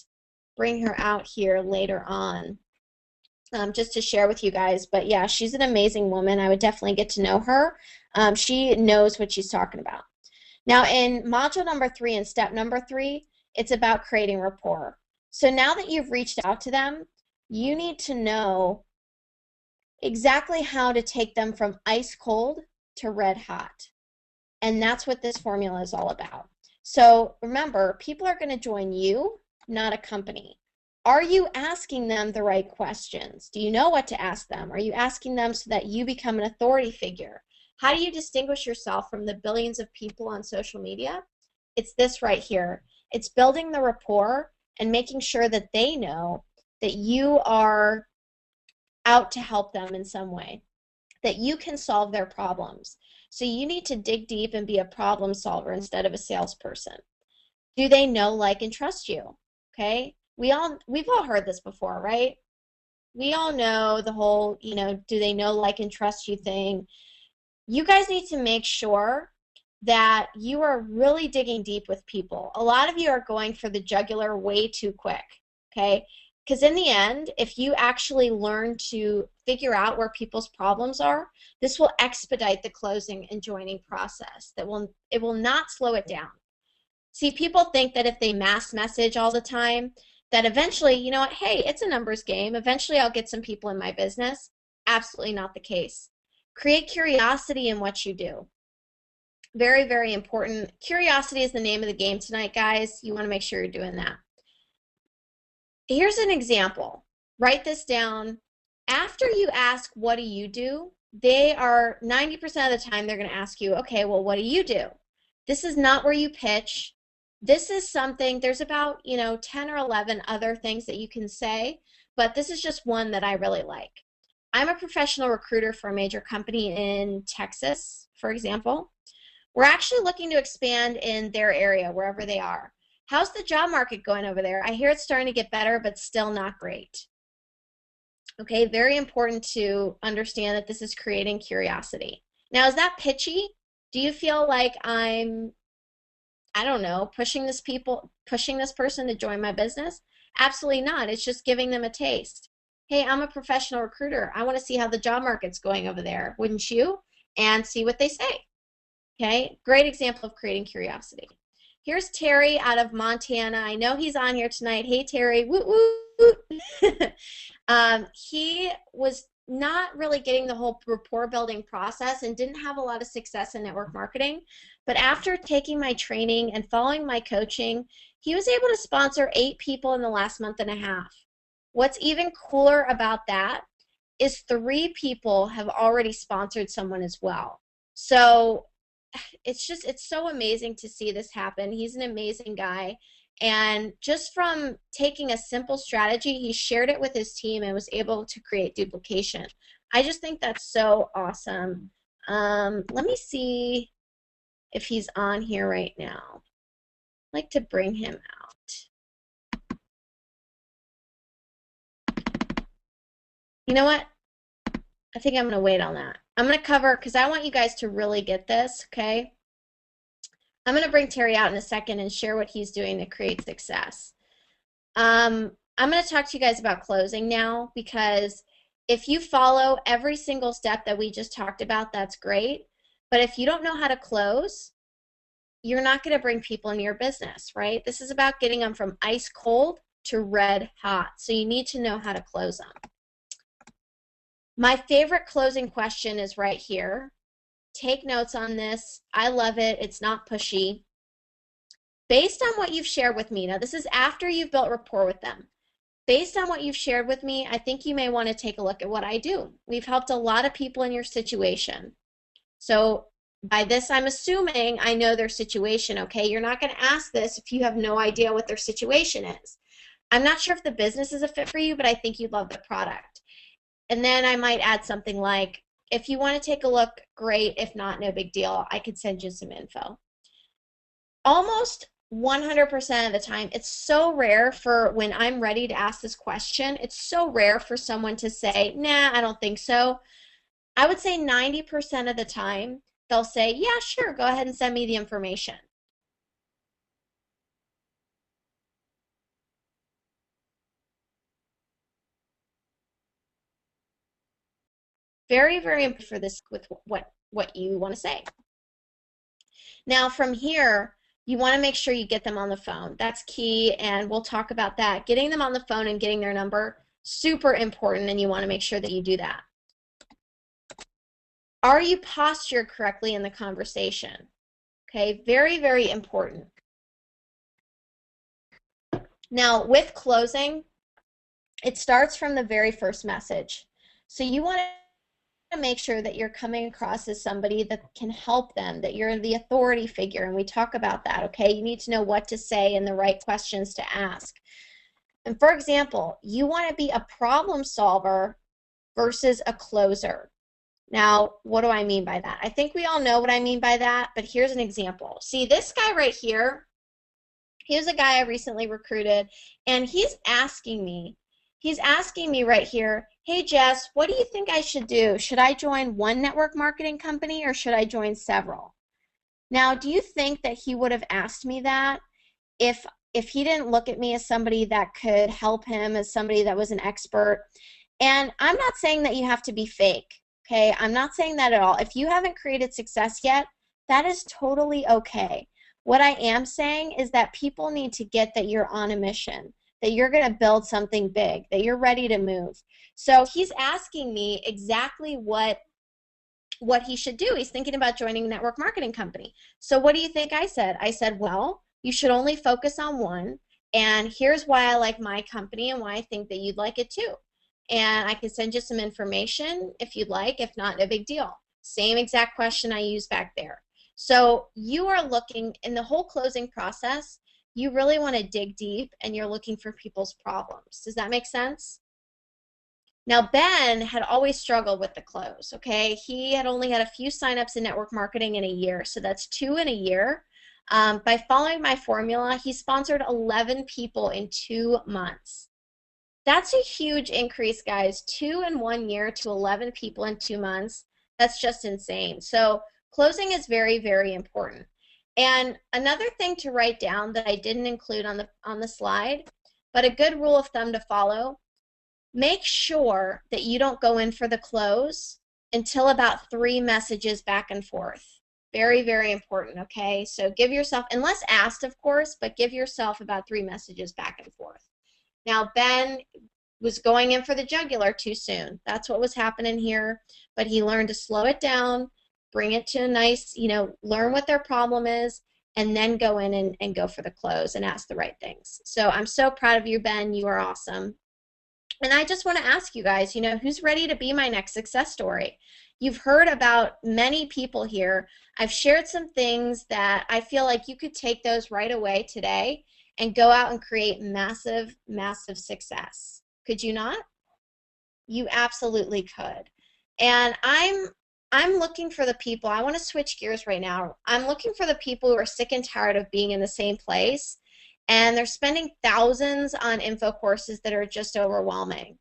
bring her out here later on just to share with you guys. But yeah, she's an amazing woman. I would definitely get to know her. She knows what she's talking about. Now, in module number 3 and step number 3, it's about creating rapport. So now that you've reached out to them, you need to know exactly how to take them from ice cold to red hot. And that's what this formula is all about. So remember, people are going to join you, not a company. Are you asking them the right questions? Do you know what to ask them? Are you asking them so that you become an authority figure? How do you distinguish yourself from the billions of people on social media? It's this right here. It's building the rapport and making sure that they know that you are out to help them in some way, that you can solve their problems. So you need to dig deep and be a problem solver instead of a salesperson. Do they know, like, and trust you? Okay? We've all heard this before, right? We all know the whole, do they know, like, and trust you thing. You guys need to make sure that you are really digging deep with people. A lot of you are going for the jugular way too quick, okay? Because in the end, if you actually learn to figure out where people's problems are, this will expedite the closing and joining process. It will not slow it down. See, people think that if they mass message all the time, that eventually, you know what, hey, it's a numbers game. Eventually I'll get some people in my business. Absolutely not the case. Create curiosity in what you do. Very, very important. Curiosity is the name of the game tonight, guys. You want to make sure you're doing that. Here's an example. Write this down. After you ask, what do you do? They are 90% of the time they're going to ask you, okay, well, what do you do? This is not where you pitch. This is something, there's about, 10 or 11 other things that you can say, but this is just one that I really like. I'm a professional recruiter for a major company in Texas, for example. We're actually looking to expand in their area, wherever they are. How's the job market going over there? I hear it's starting to get better, but still not great. Okay, very important to understand that this is creating curiosity. Now, is that pitchy? Do you feel like I don't know, pushing this person to join my business? Absolutely not. It's just giving them a taste. Hey, I'm a professional recruiter. I want to see how the job market's going over there, wouldn't you? And see what they say. Okay, great example of creating curiosity. Here's Terry out of Montana. I know he's on here tonight. Hey, Terry. Woot, woot. He was not really getting the whole rapport building process and didn't have a lot of success in network marketing. But after taking my training and following my coaching, he was able to sponsor 8 people in the last month and a half. What's even cooler about that is 3 people have already sponsored someone as well. So it's so amazing to see this happen. He's an amazing guy. And just from taking a simple strategy, he shared it with his team and was able to create duplication. I just think that's so awesome. Let me see if he's on here right now. I'd like to bring him out. You know what? I think I'm going to wait on that. I'm going to cover, because I want you guys to really get this, okay? I'm going to bring Terry out in a second and share what he's doing to create success. I'm going to talk to you guys about closing now, because if you follow every single step that we just talked about, that's great. But if you don't know how to close, you're not going to bring people into your business, right? This is about getting them from ice cold to red hot. So you need to know how to close them. My favorite closing question is right here. Take notes on this. I love it. It's not pushy. Based on what you've shared with me, now this is after you've built rapport with them. Based on what you've shared with me, I think you may want to take a look at what I do. We've helped a lot of people in your situation. So by this, I'm assuming I know their situation, okay? You're not going to ask this if you have no idea what their situation is. I'm not sure if the business is a fit for you, but I think you'd love the product. And then I might add something like, if you want to take a look, great. If not, no big deal. I could send you some info. Almost 100% of the time. It's so rare for when I'm ready to ask this question, it's so rare for someone to say, nah, I don't think so. I would say 90% of the time, they'll say, yeah, sure, go ahead and send me the information. Very, very important for this with what you want to say. Now from here, you want to make sure you get them on the phone. That's key, and we'll talk about that. Getting them on the phone and getting their number, super important, and you want to make sure that you do that. Are you postured correctly in the conversation? Okay, very, very important. Now, with closing, it starts from the very first message. So you want to make sure that you're coming across as somebody that can help them, that you're the authority figure, and we talk about that, okay? You need to know what to say and the right questions to ask. And for example, you want to be a problem solver versus a closer. Now, what do I mean by that? I think we all know what I mean by that, but here's an example. See, this guy right here, he was a guy I recently recruited, and he's asking me right here, hey Jess, what do you think I should do? Should I join one network marketing company or should I join several? Now, do you think that he would have asked me that if he didn't look at me as somebody that could help him, as somebody that was an expert? And I'm not saying that you have to be fake, okay? I'm not saying that at all. If you haven't created success yet, that is totally okay. What I am saying is that people need to get that you're on a mission, that you're going to build something big, that you're ready to move. So he's asking me exactly what he should do. He's thinking about joining a network marketing company. So what do you think I said? I said, well, you should only focus on one, and here's why I like my company and why I think that you'd like it too. And I can send you some information if you'd like. If not, no big deal. Same exact question I used back there. So you are looking, in the whole closing process, you really want to dig deep and you're looking for people's problems. Does that make sense? Now, Ben had always struggled with the close, okay? He had only had a few signups in network marketing in a year, so that's 2 in a year. By following my formula, he sponsored 11 people in 2 months. That's a huge increase, guys. 2 in 1 year to 11 people in 2 months. That's just insane. So closing is very, very important. And another thing to write down that I didn't include on the slide, but a good rule of thumb to follow, make sure that you don't go in for the close until about 3 messages back and forth. Very, very important, okay? So give yourself, unless asked, of course, but give yourself about 3 messages back and forth. Now, Ben was going in for the jugular too soon. That's what was happening here, but he learned to slow it down, bring it to a nice, learn what their problem is, and then go in and go for the close and ask the right things. So I'm so proud of you, Ben. You are awesome. And I just want to ask you guys, who's ready to be my next success story? You've heard about many people here. I've shared some things that I feel like you could take those right away today and go out and create massive, massive success. Could you not? You absolutely could. And I'm looking for the people. I want to switch gears right now. I'm looking for the people who are sick and tired of being in the same place, and they're spending thousands on info courses that are just overwhelming.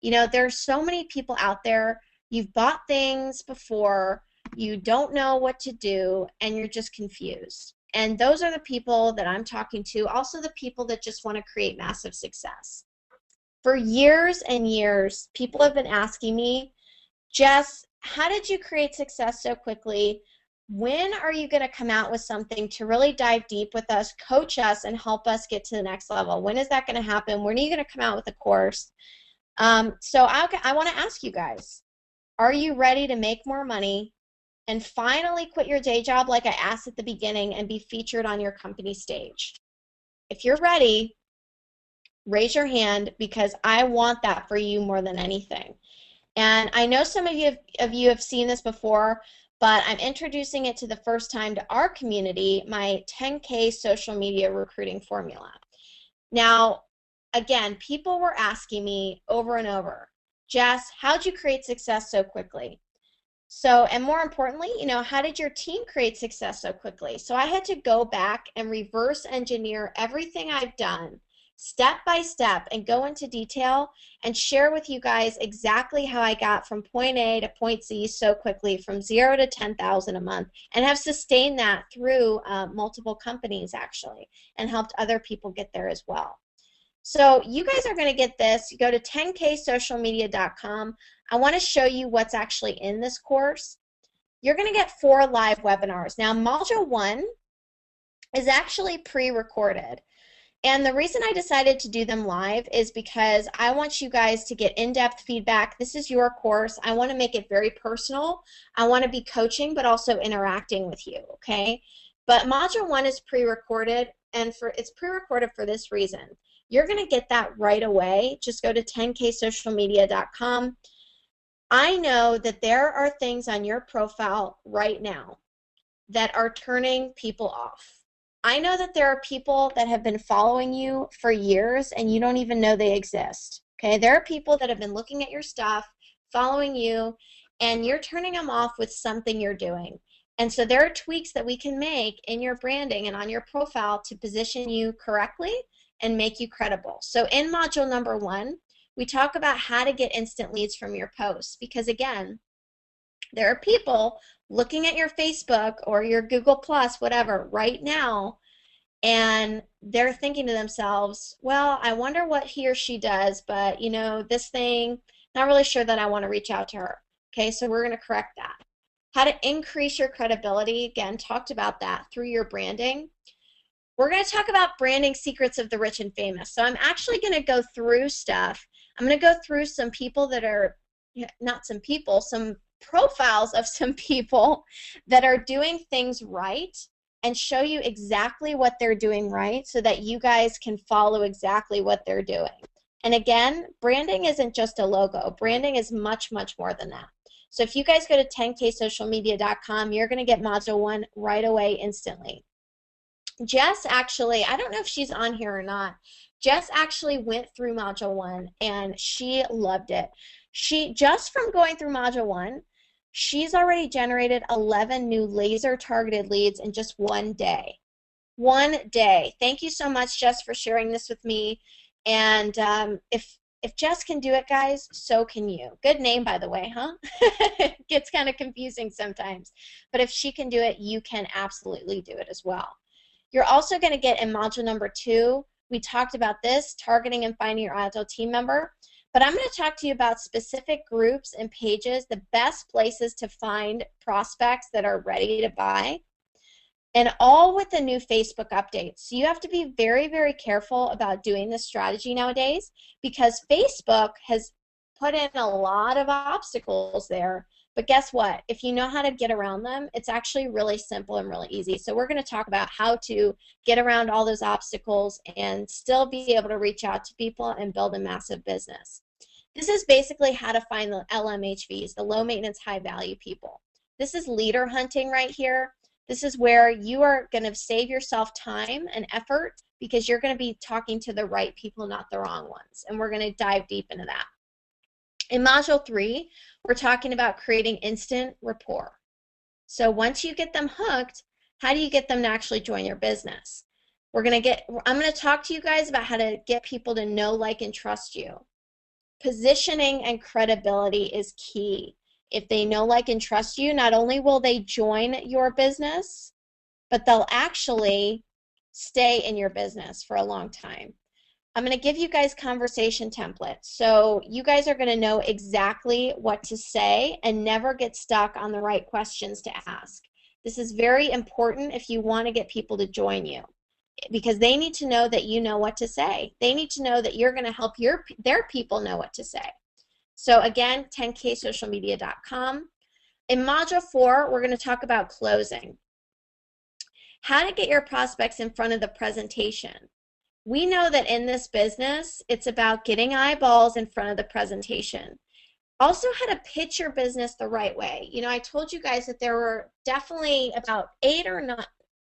There's so many people out there. You've bought things before, you don't know what to do, and you're just confused. And those are the people that I'm talking to, also the people that just want to create massive success. For years and years, people have been asking me, Jess, how did you create success so quickly? When are you going to come out with something to really dive deep with us, coach us, and help us get to the next level? When is that going to happen? When are you going to come out with a course? So I want to ask you guys, are you ready to make more money and finally quit your day job like I asked at the beginning and be featured on your company stage? If you're ready, raise your hand, because I want that for you more than anything. And I know some of you have seen this before, but I'm introducing it to the first time to our community, my 10K social media recruiting formula. Now, again, people were asking me over and over, Jess, how'd you create success so quickly? So, and more importantly, how did your team create success so quickly? So I had to go back and reverse engineer everything I've done step by step and go into detail and share with you guys exactly how I got from point A to point Z so quickly, from 0 to 10,000 a month, and have sustained that through multiple companies actually, and helped other people get there as well. So you guys are going to get this. You go to 10ksocialmedia.com. I want to show you what's actually in this course. You're going to get 4 live webinars. Now, Module 1 is actually pre-recorded. And the reason I decided to do them live is because I want you guys to get in-depth feedback. This is your course. I want to make it very personal. I want to be coaching, but also interacting with you, okay? But Module 1 is pre-recorded, and it's pre-recorded for this reason. You're going to get that right away. Just go to 10ksocialmedia.com. I know that there are things on your profile right now that are turning people off. I know that there are people that have been following you for years and you don't even know they exist. Okay, there are people that have been looking at your stuff, following you, and you're turning them off with something you're doing. And so there are tweaks that we can make in your branding and on your profile to position you correctly and make you credible. So in module number 1, we talk about how to get instant leads from your posts, because again, there are people looking at your Facebook or your Google Plus, whatever, right now, and they're thinking to themselves, well, I wonder what he or she does, but this thing, not really sure that I want to reach out to her. Okay, so we're going to correct that. How to increase your credibility, again, talked about that through your branding. We're going to talk about branding secrets of the rich and famous. So I'm actually going to go through stuff. I'm going to go through some people that are, not some people, some profiles of some people that are doing things right, and show you exactly what they're doing right so that you guys can follow exactly what they're doing. And again, branding isn't just a logo. Branding is much, much more than that. So if you guys go to 10ksocialmedia.com, you're going to get module 1 right away instantly. Jess actually, I don't know if she's on here or not. Jess actually went through module 1 and she loved it. She, just from going through module 1, she's already generated 11 new laser targeted leads in just 1 day. 1 day. Thank you so much, Jess, for sharing this with me. And if Jess can do it, guys, so can you. Good name, by the way, huh? It gets kind of confusing sometimes. But if she can do it, you can absolutely do it as well. You're also going to get in module number 2, we talked about this, targeting and finding your ideal team member. But I'm going to talk to you about specific groups and pages, the best places to find prospects that are ready to buy, and all with the new Facebook updates. So you have to be very, very careful about doing this strategy nowadays, because Facebook has put in a lot of obstacles there. But guess what? If you know how to get around them, it's actually really simple and really easy. So we're going to talk about how to get around all those obstacles and still be able to reach out to people and build a massive business. This is basically how to find the LMHVs, the low maintenance, high value people. This is leader hunting right here. This is where you are going to save yourself time and effort, because you're going to be talking to the right people, not the wrong ones. And we're going to dive deep into that. In module 3, we're talking about creating instant rapport. So once you get them hooked, how do you get them to actually join your business? I'm going to talk to you guys about how to get people to know, like, and trust you. Positioning and credibility is key. If they know, like, and trust you, not only will they join your business, but they'll actually stay in your business for a long time. I'm going to give you guys conversation templates. So you guys are going to know exactly what to say and never get stuck on the right questions to ask. This is very important if you want to get people to join you, because they need to know that you know what to say. They need to know that you're going to help their people know what to say. So again, 10ksocialmedia.com. In module 4, we're going to talk about closing. How to get your prospects in front of the presentation. We know that in this business, it's about getting eyeballs in front of the presentation. Also, how to pitch your business the right way. I told you guys that there were definitely about 8 or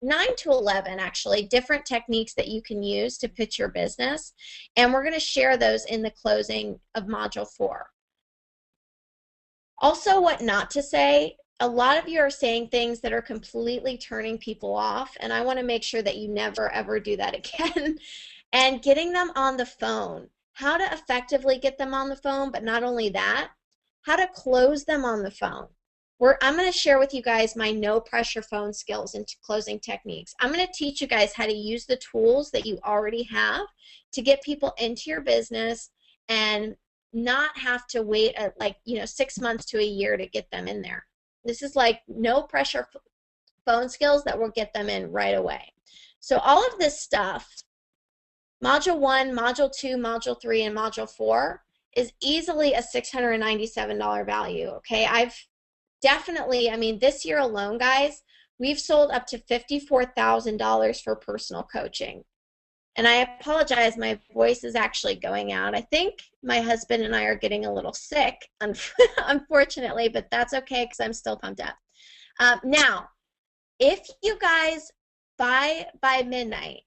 9 to 11 actually different techniques that you can use to pitch your business, and we're going to share those in the closing of module 4. Also, what not to say. A lot of you are saying things that are completely turning people off, and I want to make sure that you never ever do that again. And getting them on the phone. How to effectively get them on the phone, but not only that, how to close them on the phone. I'm going to share with you guys my no pressure phone skills and closing techniques. I'm going to teach you guys how to use the tools that you already have to get people into your business and not have to wait 6 months to a year to get them in there. This is like no pressure phone skills that will get them in right away. So all of this stuff, Module 1, Module 2, Module 3, and Module 4 is easily a $697 value, okay? I've definitely, I mean, this year alone, guys, we've sold up to $54,000 for personal coaching. And I apologize, my voice is actually going out. I think my husband and I are getting a little sick, unfortunately, but that's okay because I'm still pumped up. Now, if you guys buy by midnight,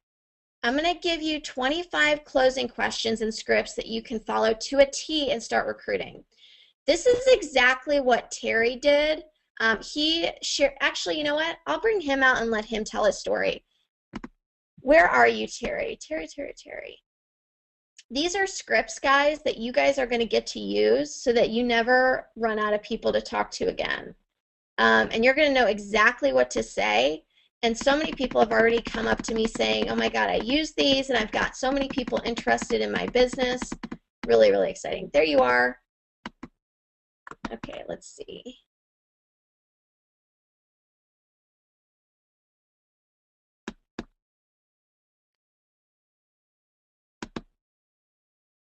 I'm going to give you 25 closing questions and scripts that you can follow to a T and start recruiting. This is exactly what Terry did. He shared, actually, you know what? I'll bring him out and let him tell his story. Where are you, Terry? Terry. These are scripts, guys, that you guys are going to get to use so that you never run out of people to talk to again. And you're going to know exactly what to say. And so many people have already come up to me saying, oh my God, I use these and I've got so many people interested in my business. Really, really exciting. There you are. Okay, let's see.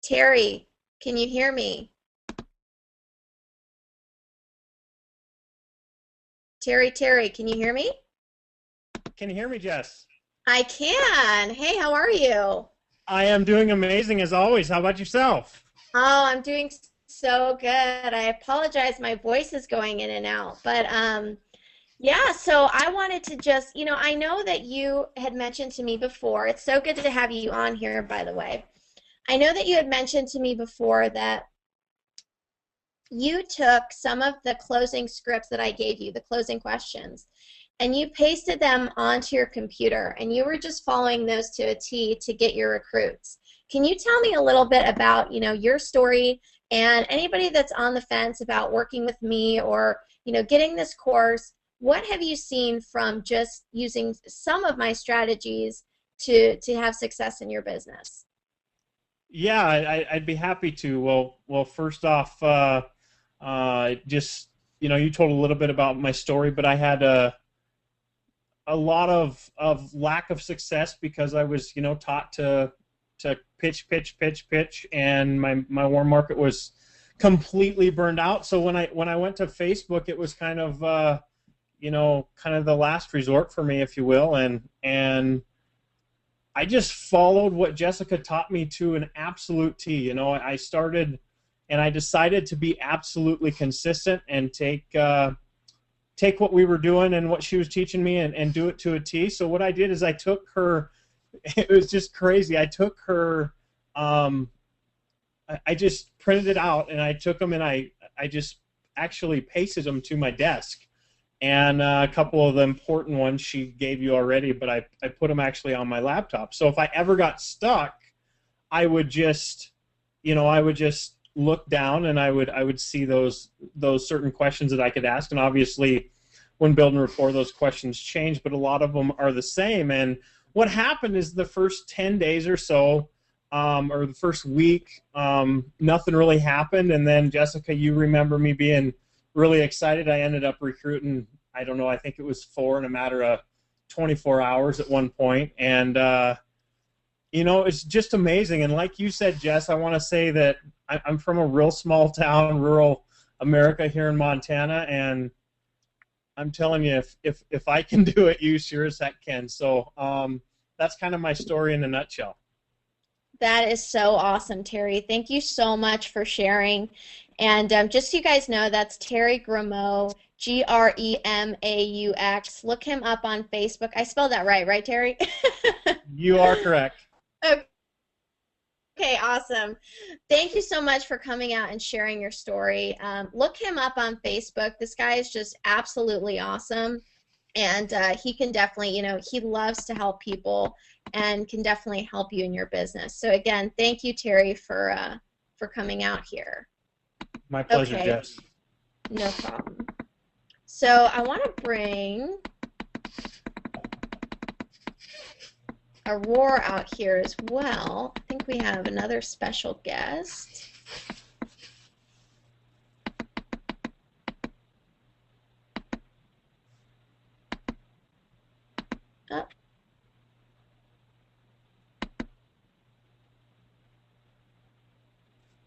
Terry, can you hear me? Terry, can you hear me? Can you hear me, Jess? I can. Hey, how are you? I am doing amazing as always. How about yourself? Oh, I'm doing so good. I apologize, my voice is going in and out. But yeah, so I wanted to just, I know that you had mentioned to me before. It's so good to have you on here, by the way. I know that you had mentioned to me before that you took some of the closing scripts that I gave you, the closing questions, and you pasted them onto your computer, and you were just following those to a T to get your recruits. Can you tell me a little bit about, your story and anybody that's on the fence about working with me or, getting this course? What have you seen from just using some of my strategies to have success in your business? Yeah, I'd be happy to. Well, first off, just you told a little bit about my story, but I had a lot of lack of success because I was taught to pitch, and my warm market was completely burned out. So when I went to Facebook, it was kind of kind of the last resort for me, if you will, and I just followed what Jessica taught me to an absolute T. I started and I decided to be absolutely consistent and take what we were doing and what she was teaching me and do it to a T. So what I did is I took her, it was just crazy. I took her, I just printed it out and I took them and I just actually pasted them to my desk. And a couple of the important ones she gave you already, but I put them actually on my laptop. So if I ever got stuck, I would just, look down and I would see those certain questions that I could ask. And obviously, when building rapport, those questions change, but a lot of them are the same. And what happened is the first 10 days or so, or the first week, nothing really happened. And then, Jessica, you remember me being really excited. I ended up recruiting, I don't know, I think it was 4 in a matter of 24 hours at one point. And, it's just amazing. And like you said, Jess, I want to say that I'm from a real small town, rural America here in Montana. And I'm telling you, if I can do it, you sure as heck can. So that's kind of my story in a nutshell. That is so awesome, Terry. Thank you so much for sharing. And just so you guys know, that's Terry Gremaux, Gremaux. Look him up on Facebook. I spelled that right, Terry? You are correct. Okay, awesome. Thank you so much for coming out and sharing your story. Look him up on Facebook. This guy is just absolutely awesome. And he can definitely, he loves to help people and can definitely help you in your business. So again, thank you, Terry, for coming out here. My pleasure, Okay. Jess. No problem. So I want to bring Aurora out here as well. I think we have another special guest. Oh.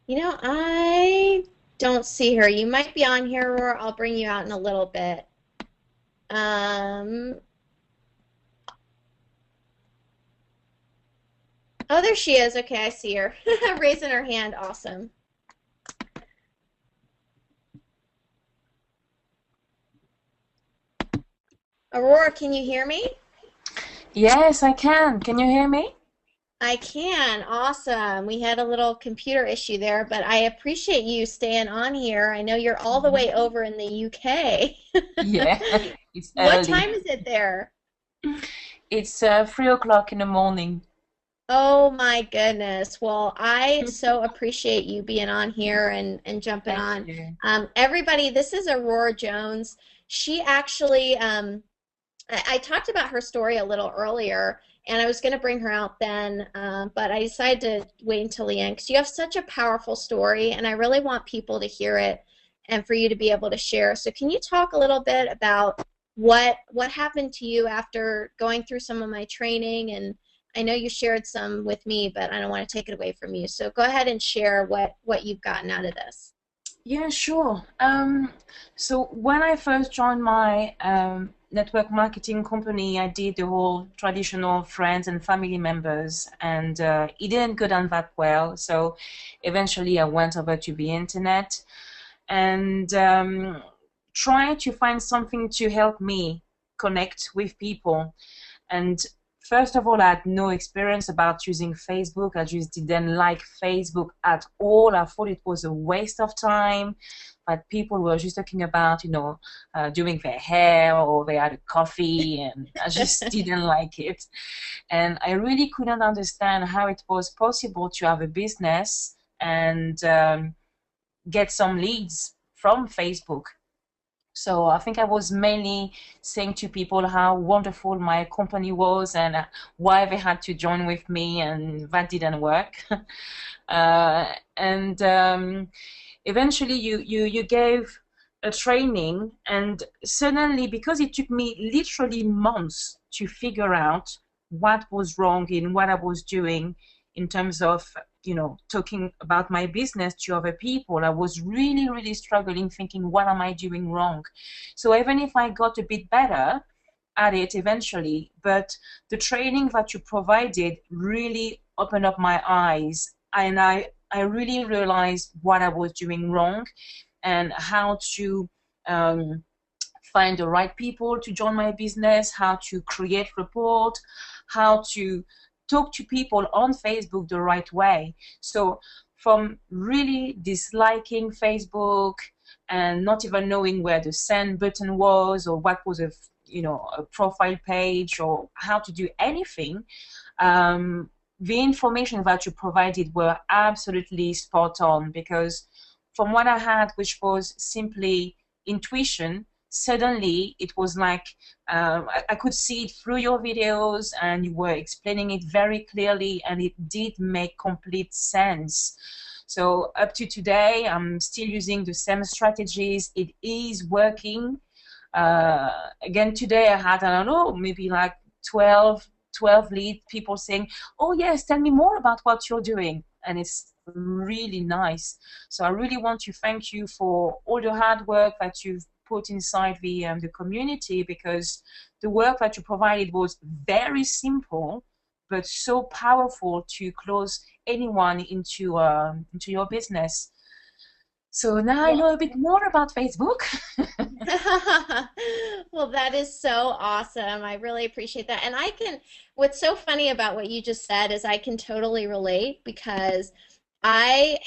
I don't see her. You might be on here, Aurora. I'll bring you out in a little bit. Oh, there she is. Okay, I see her. Raising her hand. Awesome. Aurora, can you hear me? Yes, I can. Can you hear me? I can. Awesome. We had a little computer issue there, but I appreciate you staying on here. I know you're all the way over in the UK. Yeah, it's What early. time is it there? It's 3 o'clock in the morning. Oh my goodness. Well, I so appreciate you being on here and jumping Thank on. you. Everybody, this is Aurora Jones. She actually, I talked about her story a little earlier, and I was going to bring her out then, but I decided to wait until the end because you have such a powerful story, and I really want people to hear it and for you to be able to share. So can you talk a little bit about what happened to you after going through some of my training? And I know you shared some with me, but I don't want to take it away from you. So go ahead and share what you've gotten out of this. Yeah, sure. So when I first joined my network marketing company, I did the whole traditional friends and family members, and it didn't go down that well. So eventually I went over to the internet and tried to find something to help me connect with people. And first of all, I had no experience about using Facebook. I just didn't like Facebook at all. I thought it was a waste of time, that people were just talking about, doing their hair or they had a coffee, and I just didn't like it. And I really couldn't understand how it was possible to have a business and get some leads from Facebook. So I think I was mainly saying to people how wonderful my company was and why they had to join with me, and that didn't work. And eventually you gave a training, and suddenly, because it took me literally months to figure out what was wrong in what I was doing in terms of talking about my business to other people, I was really, really struggling, thinking, what am I doing wrong? So even if I got a bit better at it eventually, but the training that you provided really opened up my eyes, and I really realized what I was doing wrong and how to find the right people to join my business, how to create report, how to talk to people on Facebook the right way. So from really disliking Facebook and not even knowing where the send button was or what was a profile page or how to do anything, the information that you provided were absolutely spot on, because from what I had, which was simply intuition, suddenly it was like I could see it through your videos, and you were explaining it very clearly, and it did make complete sense. So up to today, I'm still using the same strategies. It is working. Again, today I had, I don't know, maybe like 12 lead people saying, oh yes, tell me more about what you're doing. And it's really nice. So I really want to thank you for all the hard work that you've put inside the community, because the work that you provided was very simple but so powerful to close anyone into your business. So now I know a bit more about Facebook. Well, that is so awesome. I really appreciate that. And what's so funny about what you just said is I can totally relate because I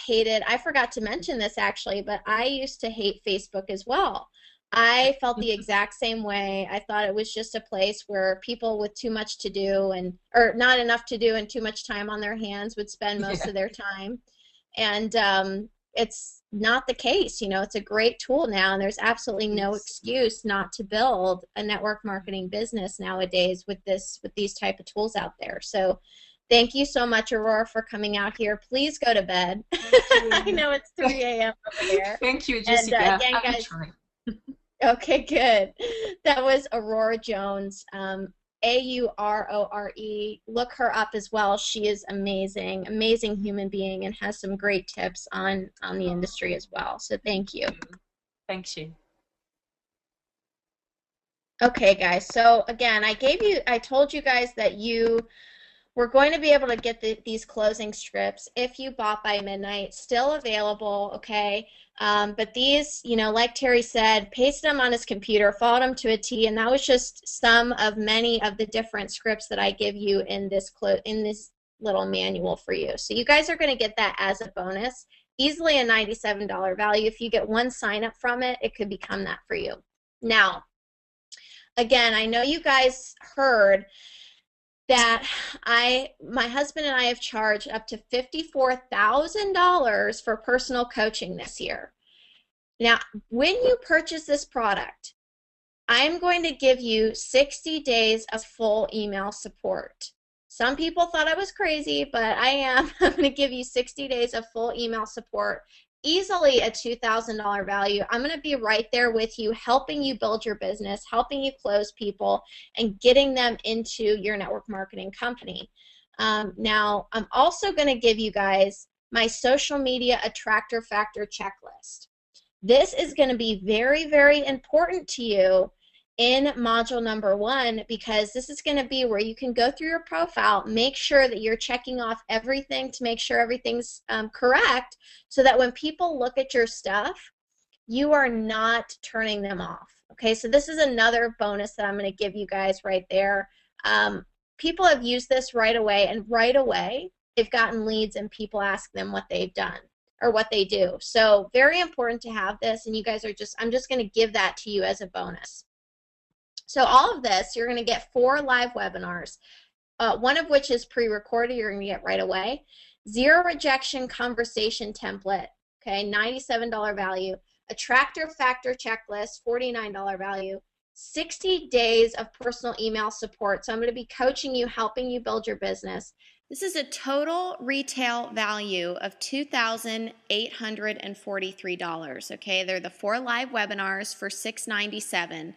forgot to mention this actually, but I used to hate Facebook as well. I felt the exact same way. I thought it was just a place where people with too much to do or not enough to do and too much time on their hands would spend most Yeah. of their time. And it's not the case. It's a great tool now, and there's absolutely no Yes. excuse not to build a network marketing business nowadays with these type of tools out there. So thank you so much, Aurora, for coming out here. Please go to bed. I know it's 3 a.m. over there. Thank you, And Jessica. again, I will guys, try. okay, good. That was Aurora Jones, Aurore. Look her up as well. She is amazing, amazing human being, and has some great tips on the industry as well. So thank you. Thank you. Okay, guys. So again, I told you guys that we're going to be able to get these closing scripts if you bought by midnight, still available, okay? But these, like Terry said, pasted them on his computer, followed them to a T, and that was just some of many of the different scripts that I give you in this little manual for you. So you guys are going to get that as a bonus, easily a $97 value. If you get one sign up from it, it could become that for you. Now, again, I know you guys heard that my husband and I have charged up to $54,000 for personal coaching this year. Now, when you purchase this product, I'm going to give you 60 days of full email support. Some people thought I was crazy, but I am. I'm going to give you 60 days of full email support, easily a $2,000 value. I'm going to be right there with you, helping you build your business, helping you close people, and getting them into your network marketing company. Now, I'm also going to give you guys my social media attractor factor checklist. This is going to be very, very important to you in module number 1, because this is going to be where you can go through your profile, make sure that you're checking off everything to make sure everything's correct, so that when people look at your stuff, you are not turning them off. Okay, so this is another bonus that I'm going to give you guys right there. People have used this right away, and right away they've gotten leads and people ask them what they've done or what they do. So very important to have this, and you guys are I'm just going to give that to you as a bonus. So all of this, you're going to get 4 live webinars, one of which is pre-recorded, you're going to get right away. 0 rejection conversation template, okay, $97 value. Attractor factor checklist, $49 value. 60 days of personal email support. So I'm going to be coaching you, helping you build your business. This is a total retail value of $2,843, okay? They're the 4 live webinars for $697.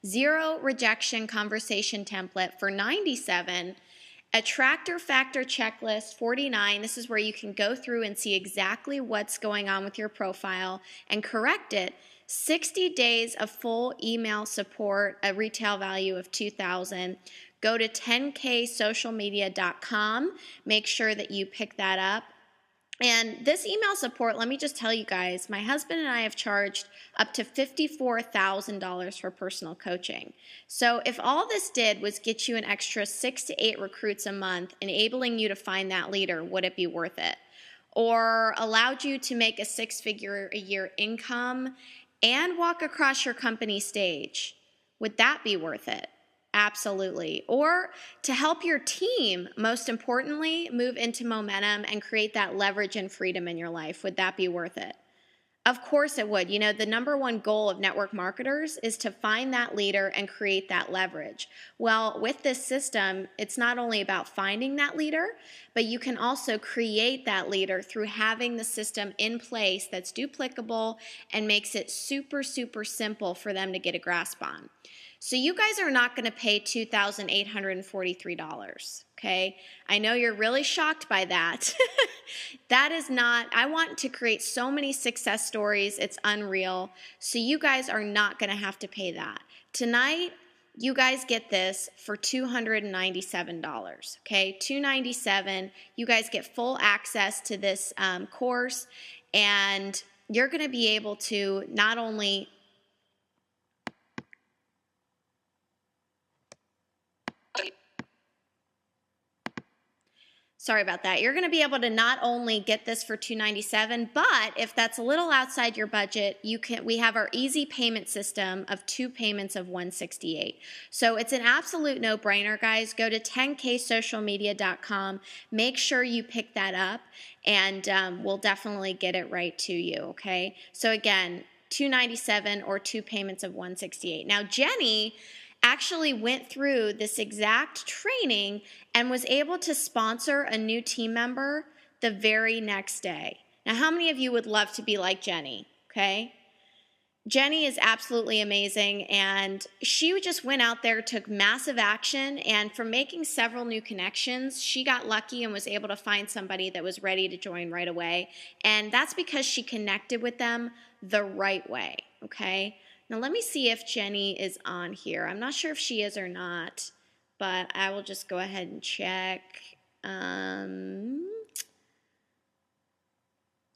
0 rejection conversation template for $97. Attractor factor checklist, $49. This is where you can go through and see exactly what's going on with your profile and correct it. 60 days of full email support, a retail value of $2,000. Go to 10ksocialmedia.com. Make sure that you pick that up. And this email support, let me just tell you guys, my husband and I have charged up to $54,000 for personal coaching. So if all this did was get you an extra 6 to 8 recruits a month, enabling you to find that leader, would it be worth it? Or allowed you to make a 6-figure a year income and walk across your company stage, would that be worth it? Absolutely. Or to help your team, most importantly, move into momentum and create that leverage and freedom in your life, would that be worth it? Of course it would. The number one goal of network marketers is to find that leader and create that leverage. Well, with this system, it's not only about finding that leader, but you can also create that leader through having the system in place that's duplicable and makes it super, super simple for them to get a grasp on. So you guys are not going to pay $2,843, okay? I know you're really shocked by that. That is not, I want to create so many success stories, it's unreal. So you guys are not going to have to pay that. Tonight, you guys get this for $297, okay? $297. You guys get full access to this course, and you're going to be able to not only sorry about that. You're going to be able to not only get this for $297, but if that's a little outside your budget, we have our easy payment system of 2 payments of $168. So it's an absolute no-brainer, guys. Go to 10ksocialmedia.com. Make sure you pick that up, and we'll definitely get it right to you, okay? So again, $297 or 2 payments of $168. Now, Jenny actually went through this exact training and was able to sponsor a new team member the very next day. Now, how many of you would love to be like Jenny? Okay. Jenny is absolutely amazing, and she just went out there, took massive action, and from making several new connections, she got lucky and was able to find somebody that was ready to join right away. And that's because she connected with them the right way, okay? Now let me see if Jenny is on here. I'm not sure if she is or not, but I will just go ahead and check.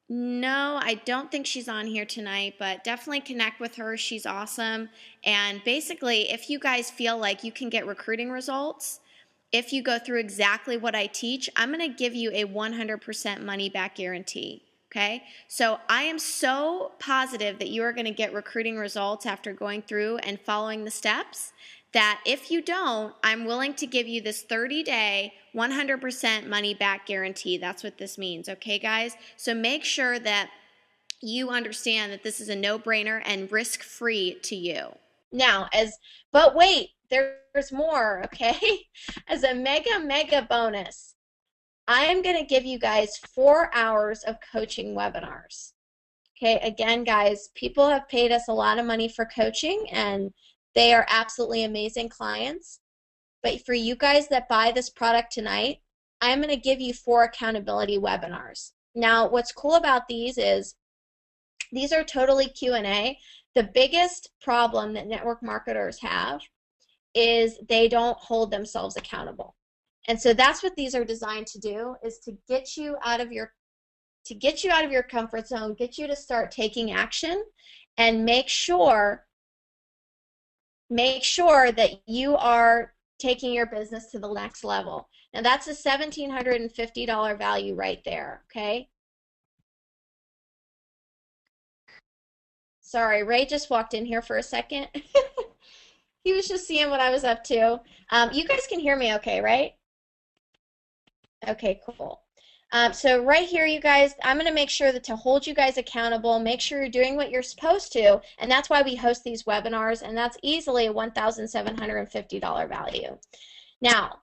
No, I don't think she's on here tonight, but definitely connect with her. She's awesome. And basically, if you guys feel like you can get recruiting results, if you go through exactly what I teach, I'm going to give you a 100% money back guarantee. Okay? So I am so positive that you are going to get recruiting results after going through and following the steps that if you don't, I'm willing to give you this 30-day 100% money back guarantee. That's what this means, okay, guys? So make sure that you understand that this is a no-brainer and risk-free to you. Now, but wait, there's more, okay? As a mega bonus, I am going to give you guys 4 hours of coaching webinars. Okay, again, guys, people have paid us a lot of money for coaching, and they are absolutely amazing clients. But for you guys that buy this product tonight, I'm going to give you 4 accountability webinars. Now, what's cool about these is these are totally Q&A. The biggest problem that network marketers have is they don't hold themselves accountable. And so that's what these are designed to do, is to get you out of your comfort zone, get you to start taking action, and make sure that you are taking your business to the next level. Now that's a $1,750 value right there, okay? Sorry, Ray just walked in here for a second. He was just seeing what I was up to. You guys can hear me okay, right? Okay, cool. So right here, you guys, I'm going to make sure that to hold you guys accountable, make sure you're doing what you're supposed to, and that's why we host these webinars, and that's easily a $1,750 value. Now,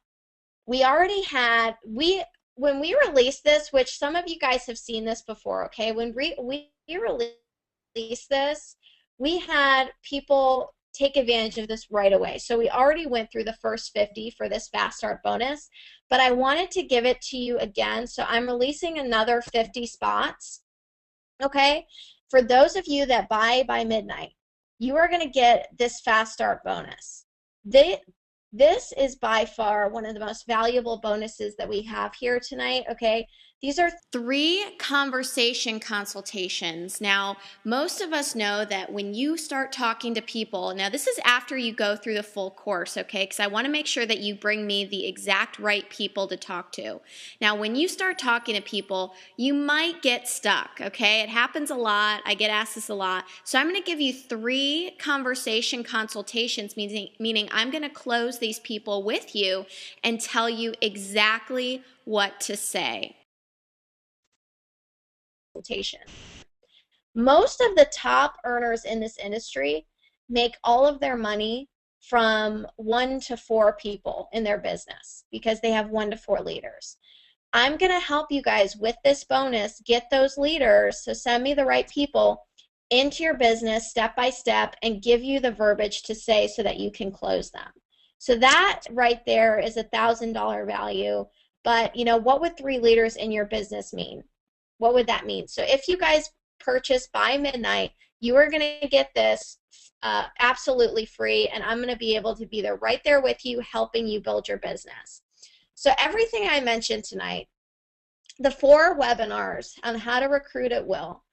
we already had, when we released this, which some of you guys have seen this before, okay, when we released this, we had people take advantage of this right away. So we already went through the first 50 for this Fast Start bonus, but I wanted to give it to you again, so I'm releasing another 50 spots, okay? For those of you that buy by midnight, you are going to get this Fast Start bonus. This is by far one of the most valuable bonuses that we have here tonight, okay? These are 3 conversation consultations. Now, most of us know that when you start talking to people, now this is after you go through the full course, okay? Because I want to make sure that you bring me the exact right people to talk to. Now, when you start talking to people, you might get stuck, okay? It happens a lot. I get asked this a lot. So I'm going to give you 3 conversation consultations, meaning I'm going to close these people with you and tell you exactly what to say. Most of the top earners in this industry make all of their money from 1 to 4 people in their business because they have 1 to 4 leaders. I'm going to help you guys with this bonus get those leaders, so send me the right people, into your business step by step and give you the verbiage to say so that you can close them. So that right there is a $1,000 value, but you know, what would 3 leaders in your business mean? What would that mean? So if you guys purchase by midnight, you are going to get this absolutely free, and I'm going to be able to be there right there with you, helping you build your business. So everything I mentioned tonight, the 4 webinars on how to recruit at will,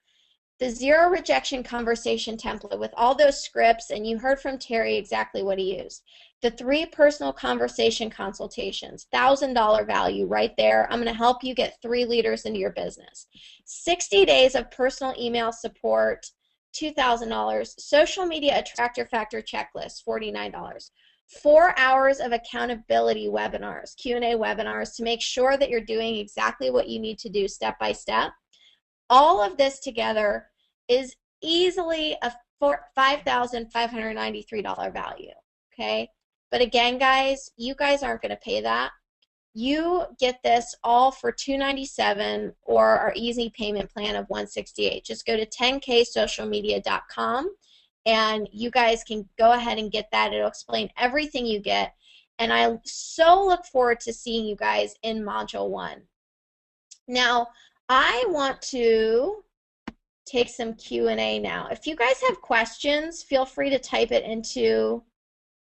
the zero rejection conversation template with all those scripts, and you heard from Terry exactly what he used. The 3 personal conversation consultations, $1,000 value right there. I'm going to help you get 3 leaders into your business. 60 days of personal email support, $2,000. Social media attractor factor checklist, $49. 4 hours of accountability webinars, Q&A webinars, to make sure that you're doing exactly what you need to do step by step. All of this together is easily a $5,593 value, okay? But again, guys, you guys aren't going to pay that. You get this all for $297 or our easy payment plan of $168. Just go to 10ksocialmedia.com and you guys can go ahead and get that. It'll explain everything you get. And I so look forward to seeing you guys in Module 1. Now, I want to take some Q&A now. If you guys have questions, feel free to type it into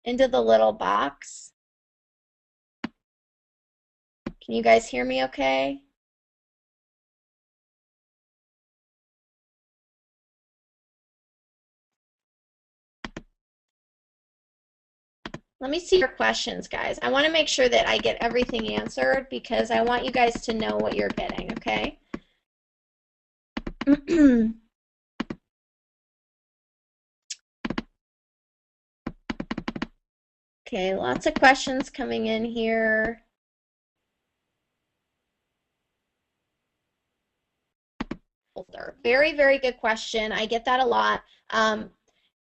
the little box. Can you guys hear me okay? Let me see your questions, guys. I want to make sure that I get everything answered because I want you guys to know what you're getting, okay? Okay, lots of questions coming in here. Very, very good question. I get that a lot.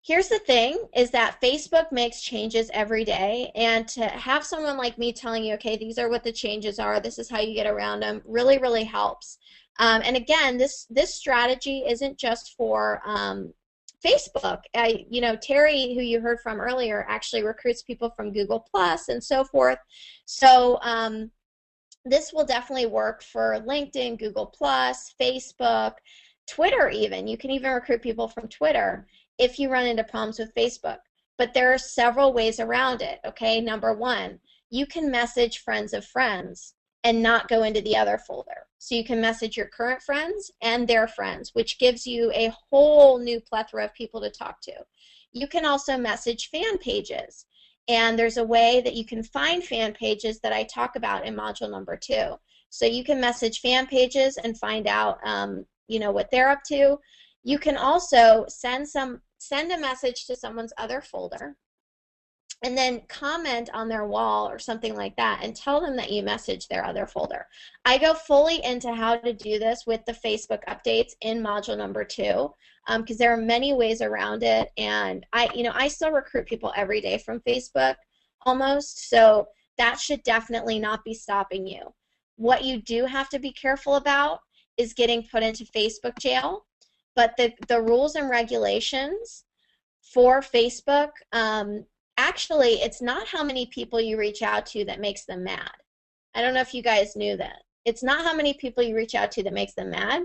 Here's the thing, is that Facebook makes changes every day, and to have someone like me telling you, okay, these are what the changes are, this is how you get around them, really, really helps. And again, this strategy isn't just for Facebook. You know, Terry, who you heard from earlier, actually recruits people from Google Plus and so forth. So this will definitely work for LinkedIn, Google Plus, Facebook, Twitter even. You can even recruit people from Twitter if you run into problems with Facebook. But there are several ways around it, okay? Number 1, you can message friends of friends and not go into the other folder. So you can message your current friends and their friends, which gives you a whole new plethora of people to talk to. You can also message fan pages. And there's a way that you can find fan pages that I talk about in module number 2. So you can message fan pages and find out you know, what they're up to. You can also send a message to someone's other folder and then comment on their wall or something like that and tell them that you messaged their other folder. I go fully into how to do this with the Facebook updates in module number 2 because there are many ways around it, and I still recruit people every day from Facebook almost, so that should definitely not be stopping you. What you do have to be careful about is getting put into Facebook jail, but the rules and regulations for Facebook, actually, it's not how many people you reach out to that makes them mad. I don't know if you guys knew that. It's not how many people you reach out to that makes them mad.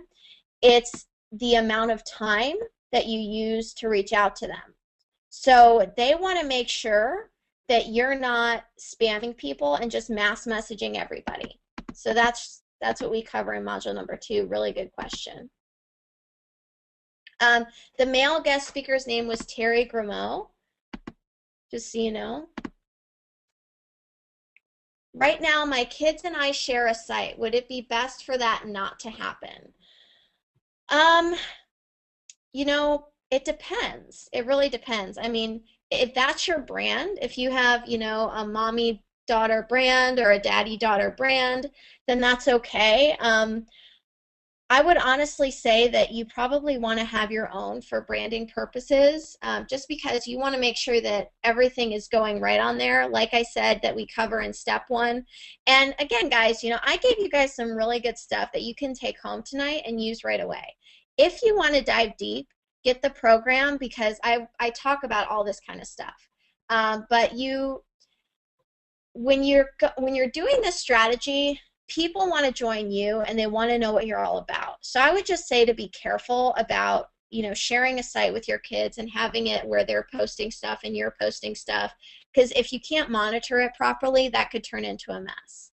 It's the amount of time that you use to reach out to them. So they want to make sure that you're not spamming people and just mass messaging everybody. So that's what we cover in module number 2. Really good question. The male guest speaker's name was Terry Grimaud, just so you know. Right now, my kids and I share a site. Would it be best for that not to happen? You know, it depends. It really depends. I mean, if that's your brand, if you have, you know, a mommy-daughter brand or a daddy-daughter brand, then that's okay. I would honestly say that you probably want to have your own for branding purposes, just because you want to make sure that everything is going right on there, like I said, that we cover in step 1. And again, guys, you know, I gave you guys some really good stuff that you can take home tonight and use right away. If you want to dive deep, get the program, because I talk about all this kind of stuff. But when you're doing this strategy, people want to join you and they want to know what you're all about. So I would just say to be careful about, you know, sharing a site with your kids and having it where they're posting stuff and you're posting stuff, because if you can't monitor it properly, that could turn into a mess.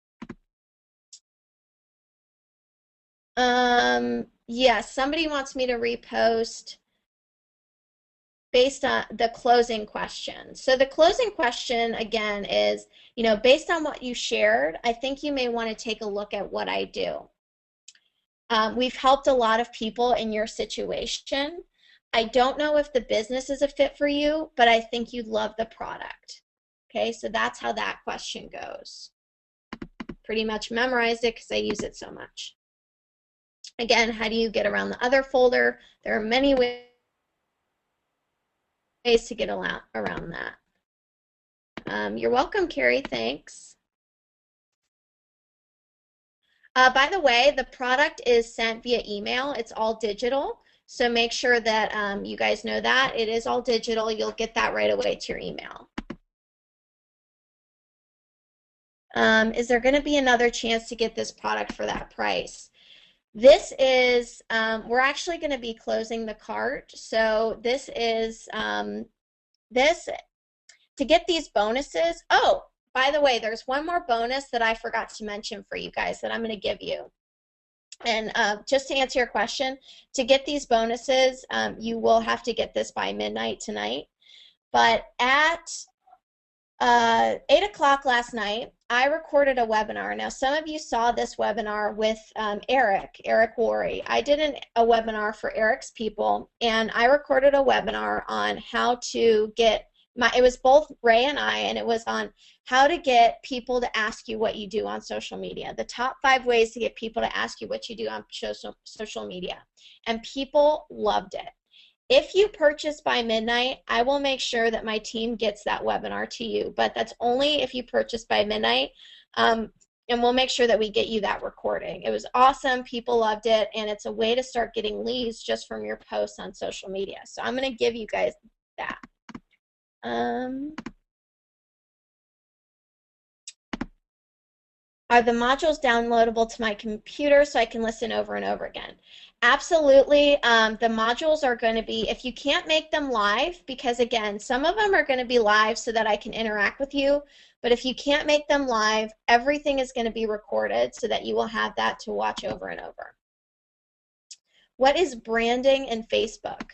Yes, somebody wants me to repost based on the closing question. So the closing question, again, is, you know, based on what you shared, I think you may want to take a look at what I do. We've helped a lot of people in your situation. I don't know if the business is a fit for you, but I think you'd love the product. Okay, so that's how that question goes. Pretty much memorized it because I use it so much. Again, how do you get around the other folder? There are many ways to get around that. You're welcome, Carrie. Thanks. By the way, the product is sent via email. It's all digital. So make sure that you guys know that. It is all digital. You'll get that right away to your email. Is there going to be another chance to get this product for that price? This is, we're actually going to be closing the cart. So this is, to get these bonuses. Oh, by the way, there's one more bonus that I forgot to mention for you guys that I'm going to give you. And just to answer your question, to get these bonuses, you will have to get this by midnight tonight. But at 8 o'clock last night, I recorded a webinar. Now, some of you saw this webinar with Eric Worre. I did a webinar for Eric's people, and I recorded a webinar on how to get it was both Ray and I, and it was on how to get people to ask you what you do on social media. The top 5 ways to get people to ask you what you do on social media. And people loved it. If you purchase by midnight, I will make sure that my team gets that webinar to you, but that's only if you purchase by midnight, and we'll make sure that we get you that recording. It was awesome. People loved it, and it's a way to start getting leads just from your posts on social media. So I'm going to give you guys that. Are the modules downloadable to my computer so I can listen over and over again? Absolutely. The modules are going to be, if you can't make them live, because again, some of them are going to be live so that I can interact with you, but if you can't make them live, everything is going to be recorded so that you will have that to watch over and over. What is branding in Facebook?